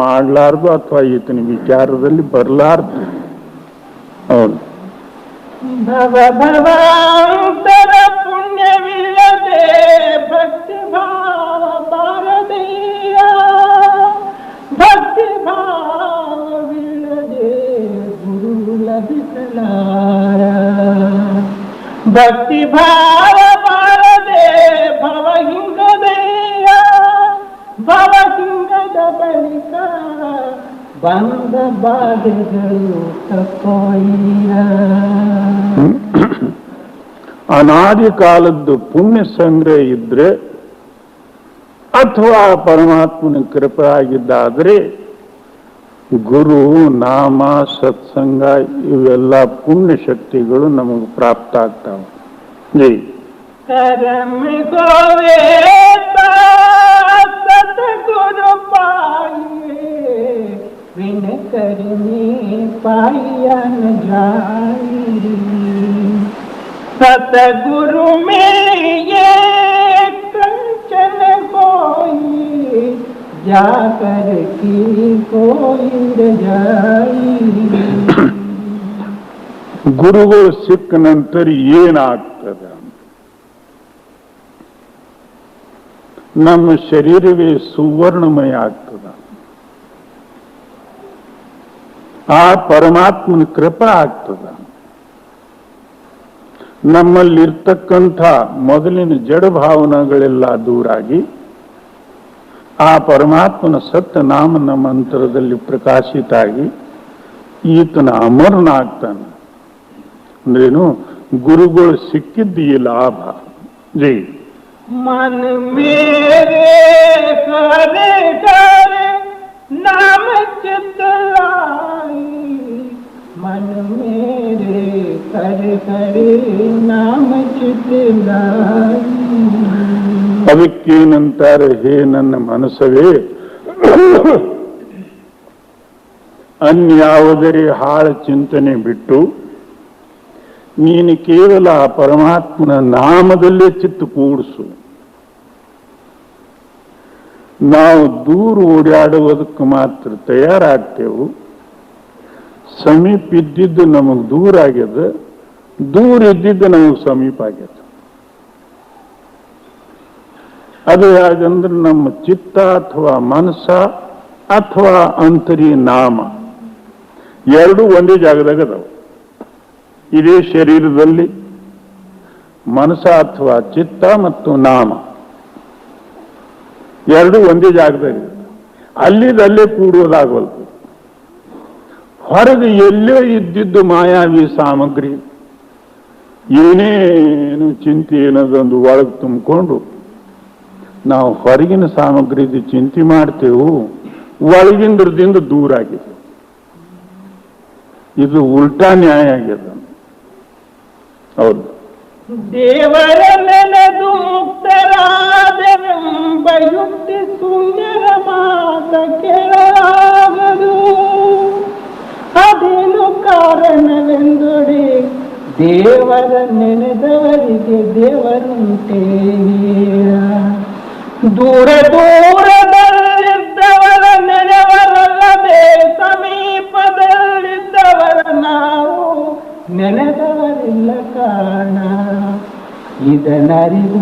ಮಾಡಲಾರ್ದು ಅಥವಾ ಈತನ ವಿಚಾರದಲ್ಲಿ ಬರಲಾರ್ದು. ಹೌದು, ಭವಾಂತರ ಪುಣ್ಯವಿಲ್ಲದೆ ಭಕ್ತಿ ಭಾವ ಬಾರದೆಯ, ಭಕ್ತಿ ಭಾವವಿಲ್ಲದೆ ಗುರು ಲಭಿಸಲಾರ, ಭಕ್ತಿ ಭಾವ ಬಾರದೆ ಭವ ಹಿಂಗದೆಯ, ಭವ ಹಿಂಗದ ಬಳಿಕ ಬಂದ ಬಾಧೆಗಳು ತಪ್ಪೋಯ್ಯ. ಅನಾದಿ ಕಾಲದ್ದು ಪುಣ್ಯ ಸಂಗ್ರಹ ಇದ್ರೆ ಅಥವಾ ಪರಮಾತ್ಮನ ಕೃಪೆ ಆಗಿದ್ದಾದ್ರೆ ಗುರು ನಾಮ ಸತ್ಸಂಗ ಇವೆಲ್ಲ ಪುಣ್ಯ ಶಕ್ತಿಗಳು ನಮಗೆ ಪ್ರಾಪ್ತ ಆಗ್ತಾವೆ. ಜೈ ಕರಮ ಗೋವೇತ ಸತಗುರು ಪಾಯಿಯೇ विन करने पाया न जाई। सतगुरु में ये कंचन कोई जाकर की कोई रजाई। ಗುರುಗಳು ಸಿಕ್ಕ ನಂತರ ಏನಾಗ್ತದೆ? ನಮ್ಮ ಶರೀರವೇ ಸುವರ್ಣಮಯ ಆಗ್ತದ. ಆ ಪರಮಾತ್ಮನ ಕೃಪೆ ಆಗ್ತದ. ನಮ್ಮಲ್ಲಿರ್ತಕ್ಕಂಥ ಮೊದಲಿನ ಜಡ ಭಾವನೆಗಳೆಲ್ಲ ದೂರಾಗಿ ಆ ಪರಮಾತ್ಮನ ಸತ್ಯ ನಾಮ ನಮ್ಮ ಅಂತರದಲ್ಲಿ ಪ್ರಕಾಶಿತ ಆಗಿ ಈತನ ಅಮರನಾಗ್ತಾನೆ. ಅಂದ್ರೇನು? ಗುರುಗಳು ಸಿಕ್ಕಿದ್ದು ಈ ಲಾಭ. ಜೈ मन मेरे करे करे नाम चितलाई, मन मेरे करे करे नाम चितलाई। ಅದಕ್ಕೇನಂತಾರೆ? ಹೇ ನನ್ನ ಮನಸ್ಸವೇ, ಅನ್ಯಾವುದರೇ ಹಾಳ ಚಿಂತನೆ ಬಿಟ್ಟು ನೀನು ಕೇವಲ ಆ ಪರಮಾತ್ಮನ ನಾಮದಲ್ಲೇ ಚಿತ್ತು ಕೂಡಿಸು. ನಾವು ದೂರ ಓಡಾಡುವುದಕ್ಕೆ ಮಾತ್ರ ತಯಾರಾಗ್ತೇವೆ. ಸಮೀಪ ಇದ್ದಿದ್ದು ನಮಗೆ ದೂರ ಆಗ್ಯದ, ದೂರ ಇದ್ದಿದ್ದು ನಮಗೆ ಸಮೀಪ ಆಗ್ಯದ. ಅದು ಹಾಗಂದ್ರೆ ನಮ್ಮ ಚಿತ್ತ ಅಥವಾ ಮನಸ್ಸ ಅಥವಾ ಅಂತರಿ ನಾಮ ಎರಡೂ ಒಂದೇ ಜಾಗದಾಗ ಅದಾವ. ಇದೇ ಶರೀರದಲ್ಲಿ ಮನಸ್ಸ ಅಥವಾ ಚಿತ್ತ ಮತ್ತು ನಾಮ ಎರಡೂ ಒಂದೇ ಜಾಗದಾಗ ಅಲ್ಲಿದಲ್ಲೇ ಕೂಡುವುದಾಗವಲ್ದು. ಹೊರಗೆ ಎಲ್ಲೇ ಇದ್ದಿದ್ದು ಮಾಯಾವಿ ಸಾಮಗ್ರಿ ಏನೇನು ಚಿಂತೆ ಏನದೊಂದು ಒಳಗೆ ತುಂಬಿಕೊಂಡು ನಾವು ಹೊರಗಿನ ಸಾಮಗ್ರಿದು ಚಿಂತೆ ಮಾಡ್ತೇವೆ, ಒಳಗಿಂದ್ರದಿಂದ ದೂರ ಆಗಿದೆ. ಇದು ಉಲ್ಟಾ ನ್ಯಾಯ ಆಗ್ಯದ. ಹೌದು. ದೇವರ ನೆನೆದು ಮುಕ್ತರಾದೆವೆಂಬ ಯುಕ್ತಿ ಸುಂದರ ಮಾತ ಕೇಳಲಾಗದು. ಅದೇನು ಕಾರಣವೆಂದೊಡೆ ದೇವರ ನೆನೆದವರಿಗೆ ದೇವರುಂಟೇ. ದೂರ ದೂರದಲ್ಲಿದ್ದವರ ನೆನೆವರಲ್ಲದೆ ಸಮೀಪದಲ್ಲಿದ್ದವರ ನಾವು ನೆನೆದವರಿಲ್ಲ ಕಾರಣ. ಇದನರಿದು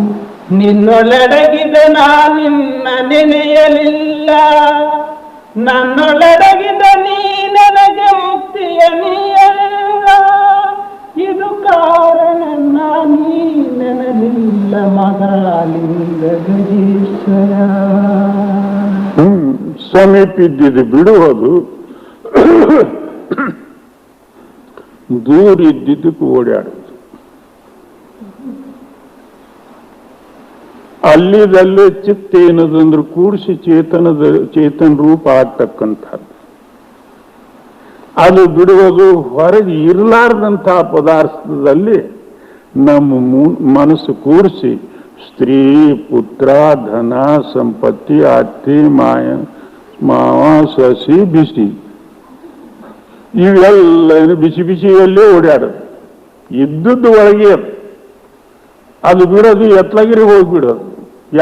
ನಿನ್ನೊಳಡಗಿದ ನಿನ್ನ ನೆನೆಯಲಿಲ್ಲ, ನನ್ನೊಳಡಗಿದ ನೀ ನನಗೆ ಮುಕ್ತಿಯ ನೀಯಲಿಲ್ಲ. ಇದು ಕಾರಣ ನೀ ನೆನಲಿಲ್ಲ ಮಗಾಲಿಂಗ ಗಜೇಶ್ವರ. ಸಮೀಪ ಇದ್ದಿದ್ದು ಬಿಡುವುದು, ದೂರ ಇದ್ದಿದ್ದಕ್ಕೆ ಓಡಾಡುವುದು. ಅಲ್ಲಿದಲ್ಲೇ ಚಿತ್ತ ಏನದಂದ್ರೆ ಕೂಡಿಸಿ ಚೇತನ ರೂಪ ಆಗ್ತಕ್ಕಂಥದ್ದು. ಅದು ಬಿಡುವುದು ಹೊರಗೆ ಇರಲಾರ್ದಂತಹ ಪದಾರ್ಥದಲ್ಲಿ ನಮ್ಮ ಮನಸ್ಸು ಕೂಡಿಸಿ ಸ್ತ್ರೀ, ಪುತ್ರ, ಧನ, ಸಂಪತ್ತಿ, ಅತ್ತಿ, ಮಾವ, ಸಸಿ, ಬಿಸಿ ಇವೆಲ್ಲ ಬಿಸಿ ಬಿಸಿಯಲ್ಲೇ ಓಡಾಡೋದು. ಇದ್ದದ್ದು ಒಳಗೆ ಅದು ಬಿಡೋದು, ಎತ್ತಲಗಿರಿ ಹೋಗ್ಬಿಡೋದು.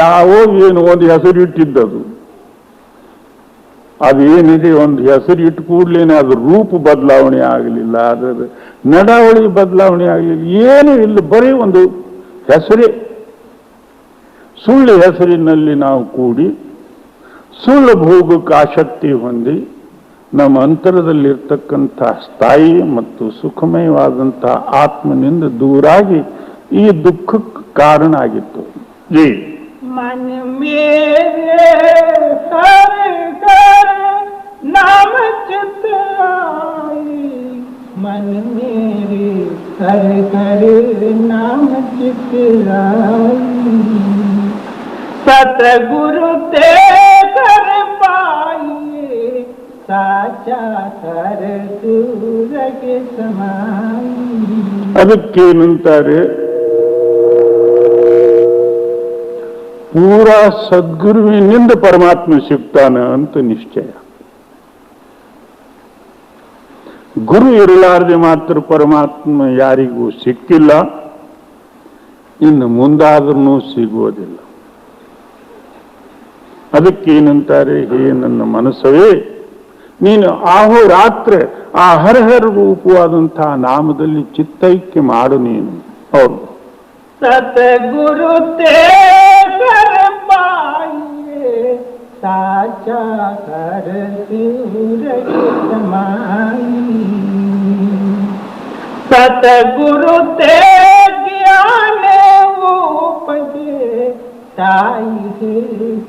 ಯಾವ ಏನು ಒಂದು ಹೆಸರು ಇಟ್ಟಿದ್ದದು, ಅದೇನಿದೆ ಒಂದು ಹೆಸರು ಇಟ್ಟು ಕೂಡ್ಲೇನೆ ಅದ್ರ ರೂಪ ಬದಲಾವಣೆ ಆಗಲಿಲ್ಲ, ಅದರ ನಡಾವಳಿ ಬದಲಾವಣೆ ಆಗಲಿಲ್ಲ, ಏನೂ ಇಲ್ಲ, ಬರೀ ಒಂದು ಹೆಸರೇ. ಸುಳ್ಳು ಹೆಸರಿನಲ್ಲಿ ನಾವು ಕೂಡಿ ಸುಳ್ಳು ಭೋಗಕ್ಕೆ ಆಸಕ್ತಿ ಹೊಂದಿ ನಮ್ಮ ಅಂತರದಲ್ಲಿರ್ತಕ್ಕಂಥ ಸ್ಥಾಯಿ ಮತ್ತು ಸುಖಮಯವಾದಂತಹ ಆತ್ಮನಿಂದ ದೂರಾಗಿ ಈ ದುಃಖಕ್ಕೆ ಕಾರಣ ಆಗಿತ್ತು. ಜೈ मन मेरे कर कर नाम चित आई, मन मेरे कर कर नाम चित आई. सतगुरु ते कर पाइए साचा कर सूरज समाई. ಅದಕ್ಕೇನಂತಾರೆ, ಪೂರಾ ಸದ್ಗುರುವಿನಿಂದ ಪರಮಾತ್ಮ ಸಿಗ್ತಾನ ಅಂತ ನಿಶ್ಚಯ. ಗುರು ಇರಲಾರದೆ ಮಾತ್ರ ಪರಮಾತ್ಮ ಯಾರಿಗೂ ಸಿಕ್ಕಿಲ್ಲ, ಇನ್ನು ಮುಂದಾದ್ರೂ ಸಿಗುವುದಿಲ್ಲ. ಅದಕ್ಕೇನಂತಾರೆ, ಹೇ ನನ್ನ ಮನಸ್ಸವೇ, ನೀನು ಆಹೋರಾತ್ರಿ ಆ ಹರಹರ ರೂಪವಾದಂತಹ ನಾಮದಲ್ಲಿ ಚಿತ್ತೈಕ್ಯ ಮಾಡು ನೀನು. ಹೌದು. सतगुरु ते कर पाइए साचा कर सूरज समाई. सतगुरु ते ज्ञान उपजे ताई है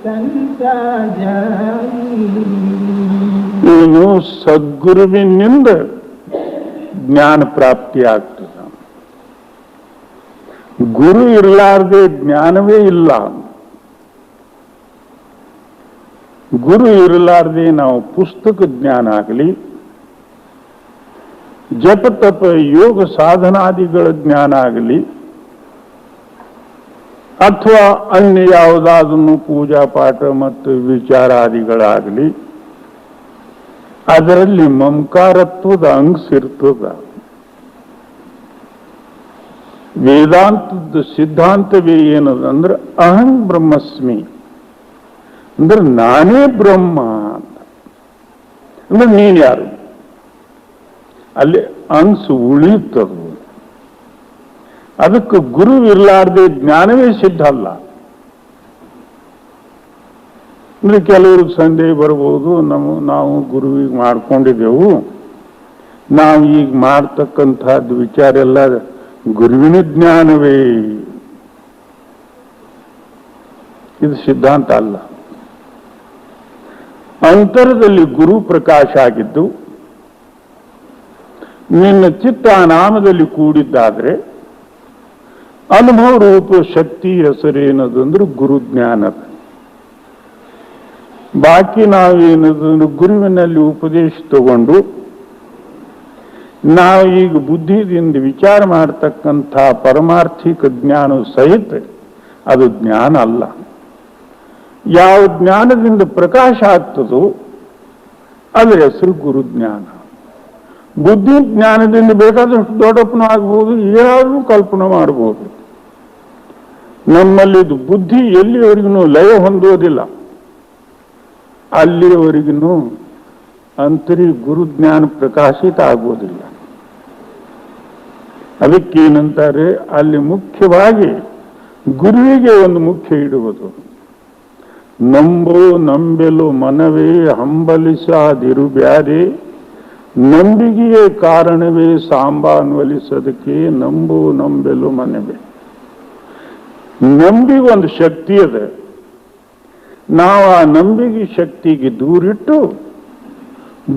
संसा जाई. ನೀನು ಸದ್ಗುರುವಿನಿಂದ ಜ್ಞಾನ ಪ್ರಾಪ್ತಿ ಆಗ್ತದೆ. ಗುರು ಇರಲಾರ್ದೆ ಜ್ಞಾನವೇ ಇಲ್ಲ. ಗುರು ಇರಲಾರ್ದೆ ನಾವು ಪುಸ್ತಕ ಜ್ಞಾನ ಆಗಲಿ, ಜಪ ತಪ ಯೋಗ ಸಾಧನಾದಿಗಳ ಜ್ಞಾನ ಆಗಲಿ, ಅಥವಾ ಅನ್ಯ ಯಾವುದಾದನ್ನು ಪೂಜಾ ಪಾಠ ಮತ್ತು ವಿಚಾರಾದಿಗಳಾಗಲಿ, ಅದರಲ್ಲಿ ಮಮಕಾರತ್ವದ ಅಂಶ ಇರ್ತದ. ವೇದಾಂತದ ಸಿದ್ಧಾಂತವೇ ಏನದಂದ್ರೆ ಅಹಂ ಬ್ರಹ್ಮಸ್ಮಿ ಅಂದ್ರೆ ನಾನೇ ಬ್ರಹ್ಮ ಅಂತ. ಅಂದ್ರೆ ನೀನ್ ಯಾರು ಅಲ್ಲಿ ಅಂಶ ಉಳಿಯುತ್ತದು. ಅದಕ್ಕೆ ಗುರು ಇರಲಾರ್ದೆ ಜ್ಞಾನವೇ ಸಿದ್ಧ ಅಲ್ಲ. ಅಂದ್ರೆ ಕೆಲವರು ಸಂದೇಹ ಬರ್ಬೋದು, ನಾವು ಗುರುವಿಗೆ ಮಾಡ್ಕೊಂಡಿದ್ದೆವು, ನಾವು ಈಗ ಮಾಡ್ತಕ್ಕಂಥದ್ದು ವಿಚಾರ ಎಲ್ಲ ಗುರುವಿನ ಜ್ಞಾನವೇ. ಇದು ಸಿದ್ಧಾಂತ ಅಲ್ಲ. ಅಂತರದಲ್ಲಿ ಗುರು ಪ್ರಕಾಶ ಆಗಿದ್ದು ನಿನ್ನ ಚಿತ್ತ ನಾಮದಲ್ಲಿ ಕೂಡಿದ್ದಾದ್ರೆ ಅನುಭವ ರೂಪ ಶಕ್ತಿ ಹೆಸರೇನದಂದ್ರೆ ಗುರುಜ್ಞಾನದ. ಬಾಕಿ ನಾವೇನದಂದ್ರೆ ಗುರುವಿನಲ್ಲಿ ಉಪದೇಶ ತಗೊಂಡು ನಾವು ಈಗ ಬುದ್ಧಿದಿಂದ ವಿಚಾರ ಮಾಡತಕ್ಕಂಥ ಪರಮಾರ್ಥಿಕ ಜ್ಞಾನ ಸಹಿತ ಅದು ಜ್ಞಾನ ಅಲ್ಲ. ಯಾವ ಜ್ಞಾನದಿಂದ ಪ್ರಕಾಶ ಆಗ್ತದೋ ಅದರ ಹೆಸರು ಗುರುಜ್ಞಾನ. ಬುದ್ಧಿ ಜ್ಞಾನದಿಂದ ಬೇಕಾದಷ್ಟು ದೊಡ್ಡಪ್ಪನ ಆಗ್ಬೋದು, ಏನಾದ್ರೂ ಕಲ್ಪನೆ ಮಾಡಬಹುದು. ನಮ್ಮಲ್ಲಿದು ಬುದ್ಧಿ ಎಲ್ಲಿವರೆಗೂ ಲಯ ಹೊಂದೋದಿಲ್ಲ, ಅಲ್ಲಿಯವರೆಗೂ ಅಂತರಿ ಗುರುಜ್ಞಾನ ಪ್ರಕಾಶಿತ ಆಗೋದಿಲ್ಲ. ಅದಕ್ಕೇನಂತಾರೆ, ಅಲ್ಲಿ ಮುಖ್ಯವಾಗಿ ಗುರುವಿಗೆ ಒಂದು ಮುಖ್ಯ ಇಡುವುದು. ನಂಬೋ ನಂಬೆಲು ಮನವೇ ಹಂಬಲಿಸಾದಿರು ಬ್ಯಾರೆ, ನಂಬಿಗೆಯೇ ಕಾರಣವೇ ಸಾಂಬ ಅನ್ವಲಿಸೋದಕ್ಕೆ ನಂಬು ನಂಬೆಲು ಮನವೇ. ನಂಬಿಗೆ ಒಂದು ಶಕ್ತಿ ಅದ. ನಾವು ಆ ನಂಬಿಕೆ ಶಕ್ತಿಗೆ ದೂರಿಟ್ಟು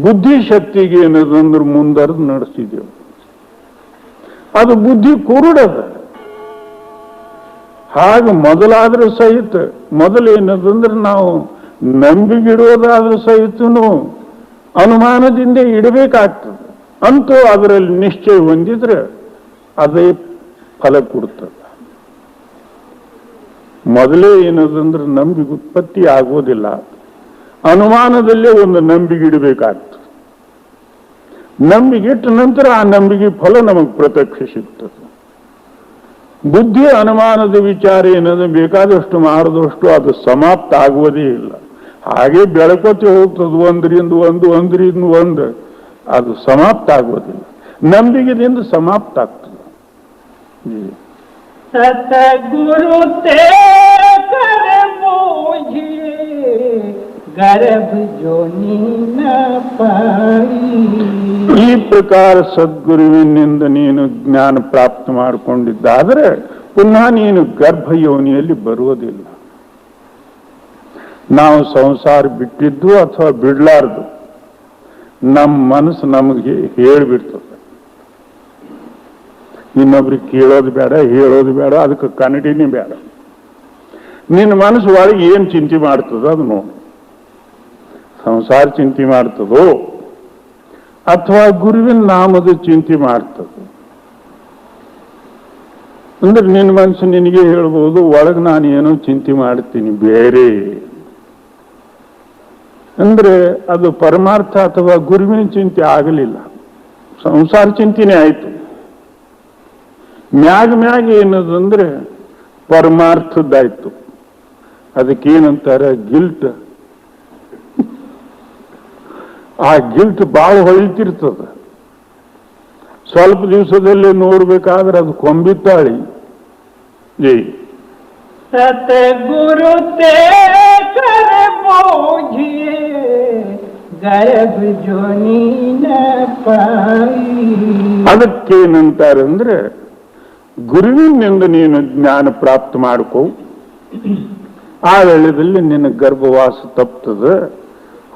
ಬುದ್ಧಿ ಶಕ್ತಿಗೆ ಏನದಂದ್ರೆ ಮುಂದರ್ದು ನಡೆಸಿದೆವು. ಅದು ಬುದ್ಧಿ ಕುರುಡದ. ಹಾಗೆ ಮೊದಲಾದ್ರೂ ಸಹಿತ ಮೊದಲೇನದಂದ್ರೆ ನಾವು ನಂಬಿಗಿಡೋದಾದ್ರೂ ಸಹಿತನು ಅನುಮಾನದಿಂದ ಇಡಬೇಕಾಗ್ತದೆ. ಅಂತೂ ಅದರಲ್ಲಿ ನಿಶ್ಚಯ ಹೊಂದಿದ್ರೆ ಅದೇ ಫಲ ಕೊಡ್ತದೆ. ಮೊದಲೇ ಏನದಂದ್ರೆ ನಂಬಿಕೆ ಉತ್ಪತ್ತಿ ಆಗೋದಿಲ್ಲ, ಅನುಮಾನದಲ್ಲೇ ಒಂದು ನಂಬಿಕೆ ಇಡಬೇಕಾಗ್ತದೆ. ನಂಬಿಕೆ ಇಟ್ಟ ನಂತರ ಆ ನಂಬಿಕೆ ಫಲ ನಮಗೆ ಪ್ರತ್ಯಕ್ಷ ಸಿಗ್ತದೆ. ಬುದ್ಧಿ ಅನುಮಾನದ ವಿಚಾರ ಏನಂದ್ರೆ ಬೇಕಾದಷ್ಟು ಮಾಡಿದಷ್ಟು ಅದು ಸಮಾಪ್ತ ಆಗುವುದೇ ಇಲ್ಲ. ಹಾಗೆ ಬೆಳಕೋತಿ ಹೋಗ್ತದೆ, ಒಂದರಿಂದ ಒಂದು ಅದು ಸಮಾಪ್ತ ಆಗೋದಿಲ್ಲ. ನಂಬಿಕೆದಿಂದ ಸಮಾಪ್ತ ಆಗ್ತದೆ. ಸತಗುರು ತೇ ಕರ ಮೋಹಿಯೇ ಗರ್ಭ ಜೋನಿ ನ ಪಾಯಿ. ಈ ಪ್ರಕಾರ ಸದ್ಗುರುವಿನಿಂದ ನೀನು ಜ್ಞಾನ ಪ್ರಾಪ್ತ ಮಾಡಿಕೊಂಡಿದ್ದಾದರೆ ಪುನಃ ನೀನು ಗರ್ಭ ಯೋನಿಯಲ್ಲಿ ಬರುವುದಿಲ್ಲ. ನಾವು ಸಂಸಾರ ಬಿಟ್ಟಿದ್ದು ಅಥವಾ ಬಿಡ್ಲಾರ್ದು ನಮ್ಮ ಮನಸ್ಸು ನಮಗೆ ಹೇಳಿಬಿಡ್ತದೆ. ಇನ್ನೊಬ್ರಿಗೆ ಕೇಳೋದು ಬೇಡ, ಹೇಳೋದು ಬೇಡ, ಅದಕ್ಕೆ ಕನ್ನಡಿನೇ ಬೇಡ. ನಿನ್ನ ಮನಸ್ಸು ಒಳಗೆ ಏನ್ ಚಿಂತೆ ಮಾಡ್ತದೋ ಅದು ನೋಡು. ಸಂಸಾರ ಚಿಂತೆ ಮಾಡ್ತದೋ ಅಥವಾ ಗುರುವಿನ ನಾಮದ ಚಿಂತೆ ಮಾಡ್ತದೆ ಅಂದ್ರೆ ನಿನ್ನ ಮನಸ್ಸು ನಿನಗೆ ಹೇಳ್ಬೋದು, ಒಳಗೆ ನಾನು ಏನೋ ಚಿಂತೆ ಮಾಡ್ತೀನಿ ಬೇರೆ ಅಂದ್ರೆ ಅದು ಪರಮಾರ್ಥ ಅಥವಾ ಗುರುವಿನ ಚಿಂತೆ ಆಗಲಿಲ್ಲ, ಸಂಸಾರ ಚಿಂತೆನೇ ಆಯ್ತು. ಮ್ಯಾಗ ಏನದಂದ್ರೆ ಪರಮಾರ್ಥದ್ದಾಯ್ತು. ಅದಕ್ಕೇನಂತಾರೆ ಗಿಲ್ಟ್. ಆ ಗಿಲ್ಟ್ ಬಹಳ ಹೊಳಿತಿರ್ತದ. ಸ್ವಲ್ಪ ದಿವಸದಲ್ಲೇ ನೋಡ್ಬೇಕಾದ್ರೆ ಅದು ಕೊಂಬಿತ್ತಾಳಿ. ಜೈ ಸತಗುರು ತೇ ಕರ ಮೋಹಿಯೇ ಗರ್ಭ ಜೋನಿ ನ ಪಾಯಿ. ಅದಕ್ಕೇನಂತಾರಂದ್ರೆ ಗುರುವಿನಿಂದ ನೀನು ಜ್ಞಾನ ಪ್ರಾಪ್ತ ಮಾಡ್ಕೋ. ಆ ವೇಳೆಯಲ್ಲಿ ನಿನ್ನ ಗರ್ಭವಾಸ ತಪ್ತದ.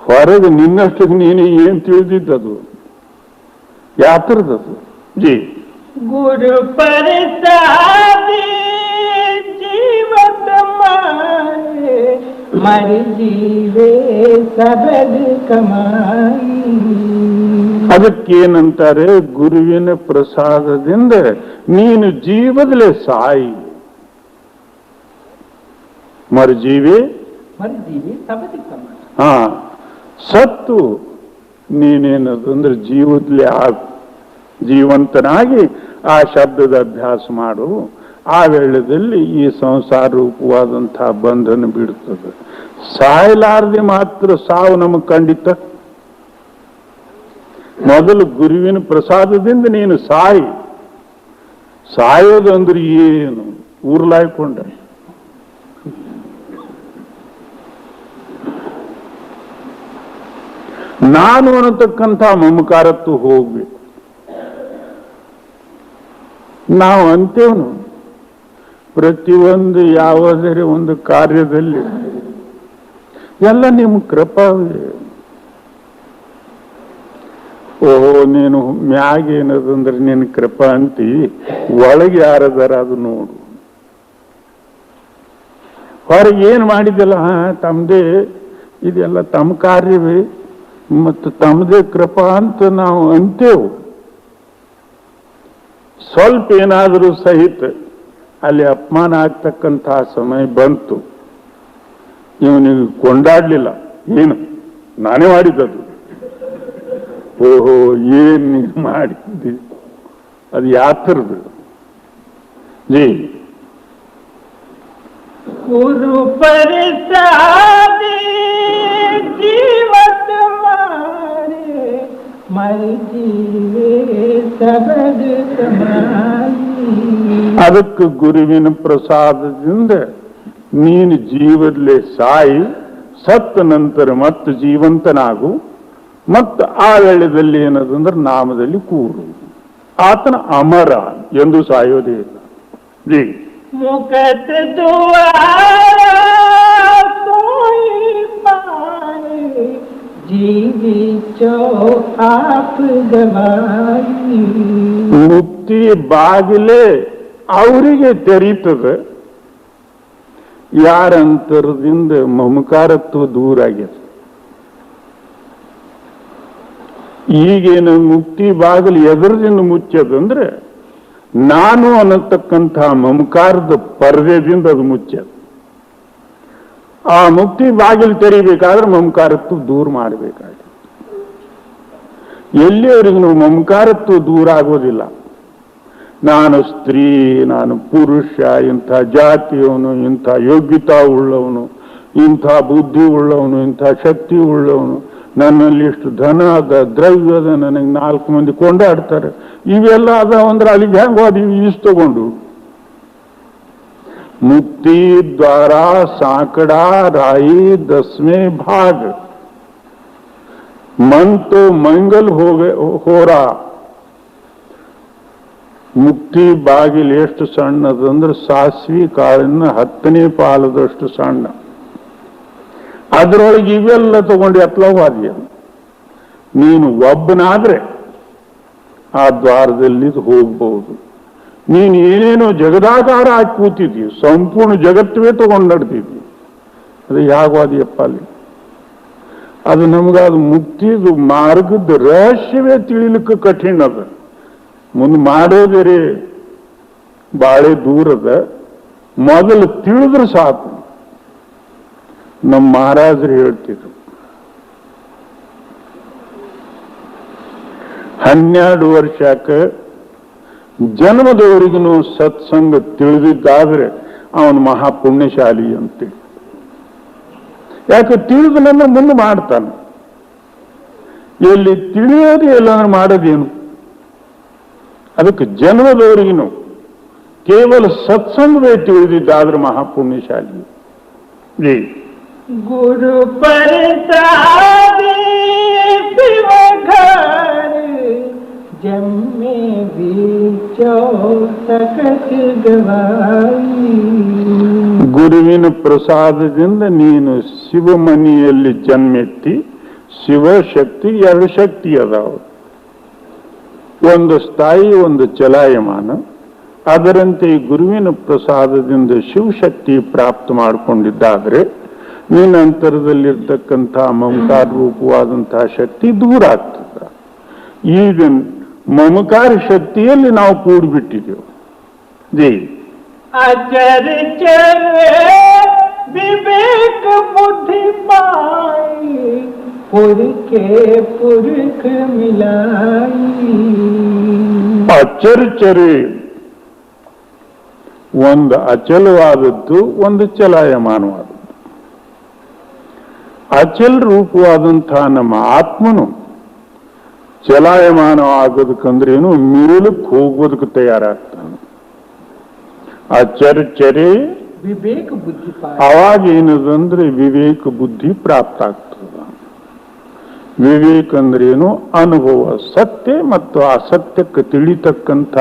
ಹೊರಗೆ ನಿನ್ನಷ್ಟಕ್ಕೆ ನೀನು ಏನ್ ತಿಳಿದಿದ್ದದು ಯಾತ್ರದದು. ಜಿ ಗುರು ಪ್ರಸಾದಿ ಜೀವದ ಮಾಯೆ ಮರ ಜೀವೇ ಸಬಲ್ ಕಮಾಯಿ. ಅದಕ್ಕೇನಂತಾರೆ ಗುರುವಿನ ಪ್ರಸಾದದಿಂದ ನೀನು ಜೀವದಲ್ಲೇ ಸಾಯಿ. ಮರ್ಜೀವಿ ಮರ್ಜೀವಿ ಸಬದಿ ಕಮಾಯಿ. ಹಾ, ಸತ್ತು ನೀನೇನದು ಅಂದ್ರೆ ಜೀವಂತನಾಗಿ ಆ ಶಬ್ದದ ಅಭ್ಯಾಸ ಮಾಡು. ಆ ವೇಳೆಯಲ್ಲಿ ಈ ಸಂಸಾರ ರೂಪವಾದಂತಹ ಬಂಧನ ಬಿಡುತ್ತದೆ. ಸಾಯಲಾರದೆ ಮಾತ್ರ ಸಾವು ನಮಗೆ ಖಂಡಿತ. ಮೊದಲು ಗುರುವಿನ ಪ್ರಸಾದದಿಂದ ನೀನು ಸಾಯೋದು ಅಂದ್ರೆ ಏನು ಊರ್ಲಾಯ್ಕೊಂಡ. ನಾನು ಅನ್ನತಕ್ಕಂಥ ಮಮಕಾರತ್ತು ಹೋಗ್ಬೇಕು. ನಾವು ಅಂತೇವನು ಪ್ರತಿಯೊಂದು ಯಾವುದೇ ಒಂದು ಕಾರ್ಯದಲ್ಲಿ ಎಲ್ಲ ನಿಮ್ಮ ಕೃಪಾವೇ. ಓಹೋ, ನೀನು ಮ್ಯಾಗೇನದಂದ್ರೆ ನಿನ್ನ ಕೃಪಾ ಅಂತಿ, ಒಳಗೆ ಯಾರದಾರ ಅದು ನೋಡು. ಹೊರಗೆ ಏನು ಮಾಡಿದೆಲ್ಲ ತಮ್ಮದೇ, ಇದೆಲ್ಲ ತಮ್ಮ ಕಾರ್ಯವೇ ಮತ್ತು ತಮ್ಮದೇ ಕೃಪಾ ಅಂತ ನಾವು ಅಂತೇವು. ಸ್ವಲ್ಪ ಏನಾದರೂ ಸಹಿತ ಅಲ್ಲಿ ಅಪಮಾನ ಆಗ್ತಕ್ಕಂತಹ ಸಮಯ ಬಂತು, ಇವನಿಗೆ ಕೊಂಡಾಡ್ಲಿಲ್ಲ, ಏನು ನಾನೇ ಮಾಡಿದ್ದದು. ಓಹೋ, ಏನ್ ನೀನು ಮಾಡಿದ್ದಿ, ಅದು ಯಾತರದು ಜೀ. ಗುರು ಪರಿಸಾದಿ ಜೀವನ ಮಾರೆ ಮರ ಜೀವೆ ಸಬಗ ಕಮಾಯಿ. ಅದಕ್ಕೆ ಗುರುವಿನ ಪ್ರಸಾದದಿಂದ ನೀನು ಜೀವದಲ್ಲೇ ಸಾಯಿ, ಸತ್ತ ನಂತರ ಮತ್ತೆ ಜೀವಂತನಾಗು, ಮತ್ತು ಆ ವೇಳೆಯಲ್ಲಿ ಏನದಂದ್ರೆ ನಾಮದಲ್ಲಿ ಕೂರು. ಆತನ ಅಮರ ಎಂದು ಸಾಯೋದೇ ಇಲ್ಲ. ಜೀ ಮುಖದ ದುವಾರ ಸೋಯಿ ಪಾರೆ ಜೀವಿ ಚೋ ಆಪ್ ಗವಾಯಿ. ಮುಕ್ತಿ ಬಾಗಿಲೇ ಅವರಿಗೆ ತೆರೀತದೆ ಯಾರ ಅಂತರದಿಂದ ಮಮಕಾರತ್ವ ದೂರ ಆಗ್ಯದ. ಈಗೇನು ಮುಕ್ತಿ ಬಾಗಿಲು ಎದುರದಿಂದ ಮುಚ್ಚದಂದ್ರೆ ನಾನು ಅನ್ನತಕ್ಕಂಥ ಮಮಕಾರದ ಪರದೆದಿಂದ ಅದು ಮುಚ್ಚದು. ಆ ಮುಕ್ತಿ ಬಾಗಿಲು ತೆರಿಬೇಕಾದ್ರೆ ಮಮಕಾರತ್ವ ದೂರ ಮಾಡಬೇಕಾಗಿದೆ. ಎಲ್ಲಿಯವರೆಗೂ ಮಮಕಾರತ್ವ ದೂರ ಆಗೋದಿಲ್ಲ. ನಾನು ಸ್ತ್ರೀ, ನಾನು ಪುರುಷ, ಇಂಥ ಜಾತಿಯವನು, ಇಂಥ ಯೋಗ್ಯತಾ ಉಳ್ಳವನು, ಇಂಥ ಬುದ್ಧಿ ಉಳ್ಳವನು, ಇಂಥ ಶಕ್ತಿ ಉಳ್ಳವನು, ನನ್ನಲ್ಲಿ ಇಷ್ಟು ಧನ ಅದ, ದ್ರವ್ಯ ಅದ, ನನಗೆ 4 ಮಂದಿ ಕೊಂಡಾಡ್ತಾರೆ, ಇವೆಲ್ಲ ಅದ ಅಂದ್ರೆ ಅಲ್ಲಿಗೆ ಹೆಂಗ ಈಸ್ ತಗೊಂಡು. ಮುಕ್ತಿ ದ್ವಾರ ಸಾಂಕಡಾ ರಾಯಿ 10ವೇं भाग मन तो मंगल हो रहा. ಮುಕ್ತಿ ಬಾಗಿಲು ಎಷ್ಟು ಸಣ್ಣದಂದ್ರೆ ಸಾಸ್ವಿ ಕಾಳಿನ 10ನೇ ಪಾಲದಷ್ಟು ಸಣ್ಣ. ಅದರೊಳಗೆ ಇವೆಲ್ಲ ತಗೊಂಡು ಎತ್ತಲವಾದ್ಯ. ನೀನು ಒಬ್ಬನಾದ್ರೆ ಆ ದ್ವಾರದಲ್ಲಿ ಹೋಗ್ಬಹುದು. ನೀನು ಏನೇನೋ ಜಗದಾಕಾರ ಹಾಕಿ ಕೂತಿದ್ವಿ, ಸಂಪೂರ್ಣ ಜಗತ್ತವೇ ತಗೊಂಡು ನಡೆದಿದ್ವಿ, ಅದು ಯಾವಾದಿಯಪ್ಪ ಅಲ್ಲಿ. ಅದು ನಮಗದು ಮುಕ್ತಿದು ಮಾರ್ಗದ ರಹಸ್ಯವೇ ತಿಳಿಲಿಕ್ಕೆ ಕಠಿಣ ಅದ. ಮುಂದೆ ಮಾಡೋದೇ ಬಾಳೆ ದೂರದ, ಮೊದಲು ತಿಳಿದ್ರೆ ಸಾಕು. ನಮ್ಮ ಮಹಾರಾಜರು ಹೇಳ್ತಿದ್ರು, 12 ವರ್ಷಕ್ಕೆ ಜನ್ಮದವರಿಗೂ ಸತ್ಸಂಗ ತಿಳಿದಿದ್ದಾದ್ರೆ ಅವನು ಮಹಾಪುಣ್ಯಶಾಲಿ ಅಂತೇಳಿ. ಯಾಕೆ ತಿಳಿದು ನನ್ನ ಮುಂದೆ ಮಾಡ್ತಾನೆ. ಎಲ್ಲಿ ತಿಳಿಯೋದು ಎಲ್ಲ ಮಾಡೋದೇನು. ಅದಕ್ಕೆ ಜನ್ಮದವರಿಗೂ ಕೇವಲ ಸತ್ಸಂಗವೇ ತಿಳಿದಿದ್ದಾದ್ರೆ ಮಹಾಪುಣ್ಯಶಾಲಿ. ಜೈ ಗುರು ಪರಿಸಾದಿ ಶಿವಘರ ಜಮ್ಮೆ ಬೀಚೋ ಸಕಟ ಗವಾಯಿ. ಗುರುವಿನ ಪ್ರಸಾದದಿಂದ ನೀನು ಶಿವಮನಿಯಲ್ಲಿ ಜನ್ಮೆತ್ತಿ, ಶಿವಶಕ್ತಿ 2 ಶಕ್ತಿ ಅದಾವ, ಒಂದು ಸ್ಥಾಯಿ ಒಂದು ಚಲಾಯಮಾನ. ಅದರಂತೆ ಈ ಗುರುವಿನ ಪ್ರಸಾದದಿಂದ ಶಿವಶಕ್ತಿ ಪ್ರಾಪ್ತ ಮಾಡಿಕೊಂಡಿದ್ದಾದ್ರೆ ನಿನ್ನ ಅಂತರದಲ್ಲಿರ್ತಕ್ಕಂಥ ಮಮಕಾರ ರೂಪವಾದಂತಹ ಶಕ್ತಿ ದೂರ ಆಗ್ತದ. ಈಗ ಮಮಕಾರ ಶಕ್ತಿಯಲ್ಲಿ ನಾವು ಕೂಡಿಬಿಟ್ಟಿದ್ದೇವೆ. ಜೈ ಅಚರ ಚರ ವಿವೇಕ ಬುದ್ಧಿ ಪಾಯಿ पुरखे पुरख मिलाई ಅಚರ್ಚರಿ ಒಂದು ಅಚಲವಾದದ್ದು, ಒಂದು ಚಲಾಯಮಾನವಾದದ್ದು. ಅಚಲ ರೂಪವಾದಂತಹ ನಮ್ಮ ಆತ್ಮನು ಚಲಾಯಮಾನ ಆಗೋದಕ್ಕಂದ್ರೇನು, ಮೇಲಕ್ಕೆ ಹೋಗೋದಕ್ಕೆ ತಯಾರಾಗ್ತಾನೆ. ಅಚರ್ಚರಿ विवेक बुद्धि पाए ಅವಾಗ ಏನದಂದ್ರೆ ವಿವೇಕ ಬುದ್ಧಿ ಪ್ರಾಪ್ತ ಆಗ್ತದ. ವಿವೇಕ ಅಂದ್ರೇನು? ಅನುಭವ. ಸತ್ಯ ಮತ್ತು ಅಸತ್ಯಕ್ಕೆ ತಿಳಿತಕ್ಕಂಥ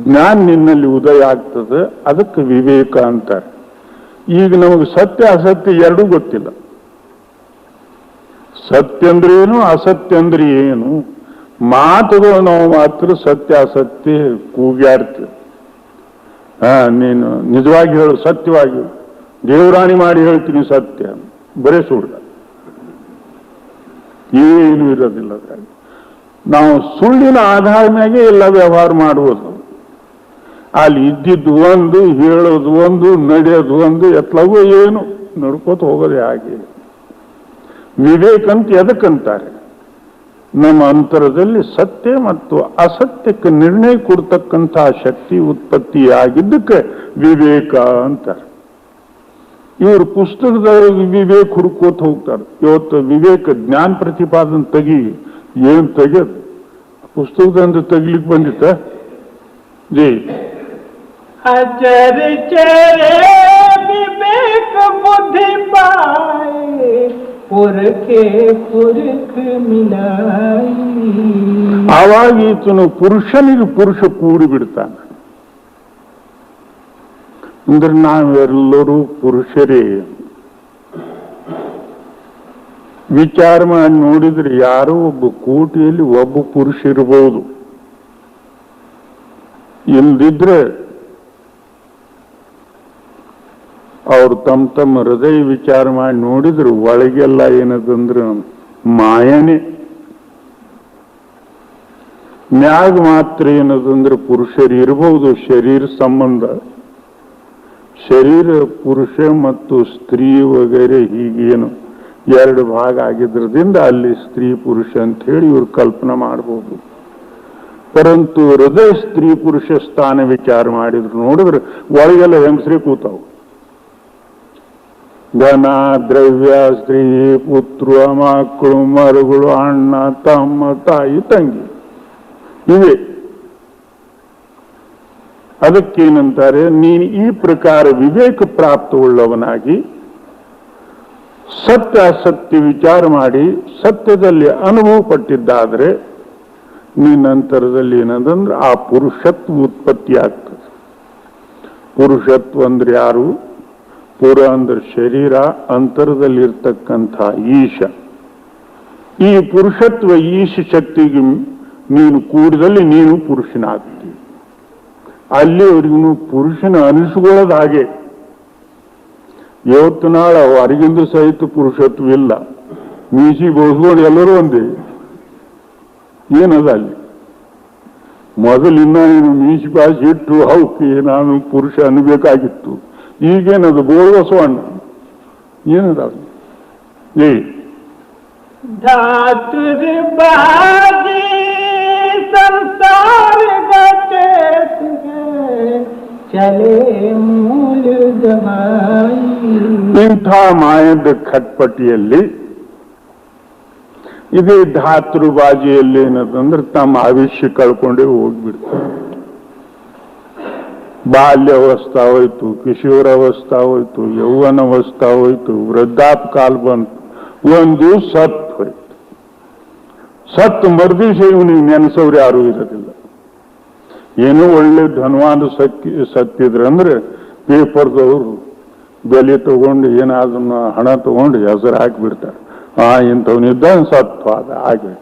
ಜ್ಞಾನ ನಿನ್ನಲ್ಲಿ ಉದಯ ಆಗ್ತದೆ, ಅದಕ್ಕೆ ವಿವೇಕ ಅಂತಾರೆ. ಈಗ ನಮಗೆ ಸತ್ಯ ಅಸತ್ಯ ಎರಡೂ ಗೊತ್ತಿಲ್ಲ. ಸತ್ಯ ಅಂದ್ರೆ ಏನು, ಅಸತ್ಯ ಅಂದ್ರೆ ಏನು? ಮಾತುಗಳು ನಾವು ಮಾತ್ರ ಸತ್ಯ ಅಸತ್ಯ ಕೂಗ್ಯಾಡ್ತೀವಿ. ನೀನು ನಿಜವಾಗಿ ಹೇಳು, ಸತ್ಯವಾಗಿ ದೇವರಾಣಿ ಮಾಡಿ ಹೇಳ್ತೀನಿ ಸತ್ಯ, ಬರೇ ಸುಳ್ಳ, ಏನು ಇರೋದಿಲ್ಲ. ನಾವು ಸುಳ್ಳಿನ ಆಧಾರ ಮ್ಯಾಗೆ ಎಲ್ಲ ವ್ಯವಹಾರ ಮಾಡುವುದು. ಅಲ್ಲಿ ಇದ್ದಿದ್ದು ಒಂದು, ಹೇಳೋದು ಒಂದು, ನಡೆಯೋದು ಒಂದು, ಎತ್ಲಾಗೋ ಏನು ನಡ್ಕೋತ ಹೋಗೋದೇ ಹಾಗೆ. ವಿವೇಕ ಅಂತ ಎದಕ್ಕಂತಾರೆ? ನಮ್ಮ ಅಂತರದಲ್ಲಿ ಸತ್ಯ ಮತ್ತು ಅಸತ್ಯಕ್ಕೆ ನಿರ್ಣಯ ಕೊಡ್ತಕ್ಕಂತಹ ಶಕ್ತಿ ಉತ್ಪತ್ತಿಯಾಗಿದ್ದಕ್ಕೆ ವಿವೇಕ ಅಂತಾರೆ. ಇವರು ಪುಸ್ತಕದವ್ರಿಗೆ ವಿವೇಕ ಹುಡುಕೋತ ಹೋಗ್ತಾರೆ. ಇವತ್ತು ವಿವೇಕ ಜ್ಞಾನ ಪ್ರತಿಪಾದನೆ ತೆಗಿ, ಏನ್ ತೆಗೆದು ಪುಸ್ತಕದಿಂದ ತೆಗಿಲಿಕ್ಕೆ ಬಂದಿತ್ತ? ಜೈ अचर चरे विवेक बुद्धि पाए पुरखे पुरख मिलाई ಆವಾಗ ಈತನು ಪುರುಷನಿಗೆ ಪುರುಷ ಕೂಡಿ ಬಿಡ್ತಾನೆ. ಅಂದ್ರೆ ನಾವೆಲ್ಲರೂ ಪುರುಷರೇ. ವಿಚಾರ ಮಾಡಿ ನೋಡಿದ್ರೆ ಯಾರೋ ಒಬ್ಬ ಕೋಟಿಯಲ್ಲಿ ಒಬ್ಬ ಪುರುಷ ಇರಬಹುದು. ಇಲ್ದಿದ್ರೆ ಅವ್ರು ತಮ್ಮ ಹೃದಯ ವಿಚಾರ ಮಾಡಿ ನೋಡಿದ್ರು ಒಳಗೆಲ್ಲ ಏನದಂದ್ರೆ ಮಾಯನೇ. ಮ್ಯಾಗ ಮಾತ್ರ ಏನದಂದ್ರೆ ಪುರುಷರು ಇರಬಹುದು, ಶರೀರ ಸಂಬಂಧ. ಶರೀರ ಪುರುಷ ಮತ್ತು ಸ್ತ್ರೀ ವಗೈರೆ ಹೀಗೇನು ಎರಡು ಭಾಗ ಆಗಿದ್ರದಿಂದ ಅಲ್ಲಿ ಸ್ತ್ರೀ ಪುರುಷ ಅಂತ ಹೇಳಿ ಇವ್ರು ಕಲ್ಪನೆ ಮಾಡಬಹುದು. ಪರಂತು ಹೃದಯ ಸ್ತ್ರೀ ಪುರುಷ ಸ್ಥಾನ ವಿಚಾರ ಮಾಡಿದ್ರು ನೋಡಿದ್ರೆ ಒಳಗೆಲ್ಲ ಹೆಂಗಸ್ರೇ ಕೂತಾವು. ಧನ, ದ್ರವ್ಯ, ಸ್ತ್ರೀ, ಪುತ್ರ, ಮಕ್ಕಳು, ಮರುಗಳು, ಅಣ್ಣ, ತಮ್ಮ, ತಾಯಿ, ತಂಗಿ ಇವೆ. ಅದಕ್ಕೇನಂತಾರೆ? ನೀನು ಈ ಪ್ರಕಾರ ವಿವೇಕ ಪ್ರಾಪ್ತವುಳ್ಳವನಾಗಿ ಸತ್ಯ ಅಸತ್ಯ ವಿಚಾರ ಮಾಡಿ ಸತ್ಯದಲ್ಲಿ ಅನುಭವ ಪಟ್ಟಿದ್ದಾದ್ರೆ ನೀನಂತರದಲ್ಲಿ ಏನಂದ್ರೆ ಆ ಪುರುಷತ್ವ ಉತ್ಪತ್ತಿ ಆಗ್ತದೆ. ಪುರುಷತ್ವ ಅಂದ್ರೆ ಯಾರು? ಪುರ ಅಂದ್ರೆ ಶರೀರ, ಅಂತರದಲ್ಲಿರ್ತಕ್ಕಂಥ ಈಶ. ಈ ಪುರುಷತ್ವ ಈಶ ಶಕ್ತಿಗೆ ನೀನು ಕೂಡಿದಲ್ಲಿ ನೀನು ಪುರುಷನಾಗ್ತೀವಿ. ಅಲ್ಲಿವರೆಗೂ ಪುರುಷನ ಅನಿಸ್ಕೊಳ್ಳೋದು ಹಾಗೆ. ಇವತ್ತು ನಾಳೆ ಹೊರಗಿಂದ ಸಹಿತ ಪುರುಷತ್ವ ಇಲ್ಲ. ಮೀಸಿ ಬೋಸ್ಕೊಂಡು ಎಲ್ಲರೂ ಒಂದೇ. ಏನದ ಅಲ್ಲಿ? ಮೊದಲಿನ್ನ ನೀನು ಮೀಸಿ ಬಾಸಿ ಇಟ್ಟು ಹೌಕಿ ನಾನು ಪುರುಷ ಅನ್ಬೇಕಾಗಿತ್ತು. ಈಗೇನದು ಬೋಳ್ವಸವಣ್ಣ ಏನದ? ಏ धातुर बाजी संसार गते चले मूल दवाई ಇಂಥ ಮಾಯದ ಖಟ್ಪಟಿಯಲ್ಲಿ ಇದೇ ಧಾತೃಬಾಜಿಯಲ್ಲಿ ಏನದಂದ್ರೆ ತಮ್ಮ ಆವಿಷ್ಯ ಕಳ್ಕೊಂಡೇ ಹೋಗ್ಬಿಡ್ತಾರೆ. ಬಾಲ್ಯಾವಸ್ಥಾ ಹೋಯ್ತು, ಕಿಶೋರಾವಸ್ಥಾ ಹೋಯ್ತು, ಯೌವನಾವಸ್ಥಾ ಹೋಯ್ತು, ವೃದ್ಧಾಪ ಕಾಲ ಬಂತು, ಒಂದು ಸತ್ ಹೋಯ್ತು. ಸತ್ತು ಮರುದಿವಸ ಇವನಿಗೆ ನೆನೆಸೋರು ಯಾರೂ ಇರೋದಿಲ್ಲ. ಏನೋ ಒಳ್ಳೆ ಧನವಾದ ಸತ್ತಿದ್ರಂದ್ರೆ ಪೇಪರ್ದವರು ಬೆಲೆ ತಗೊಂಡು ಏನಾದನ್ನ ಹಣ ತಗೊಂಡು ಹೆಸರು ಹಾಕಿಬಿಡ್ತಾರೆ. ಇಂಥವನಿದ್ದ ಸತ್ವ ಆದ ಹಾಗೆ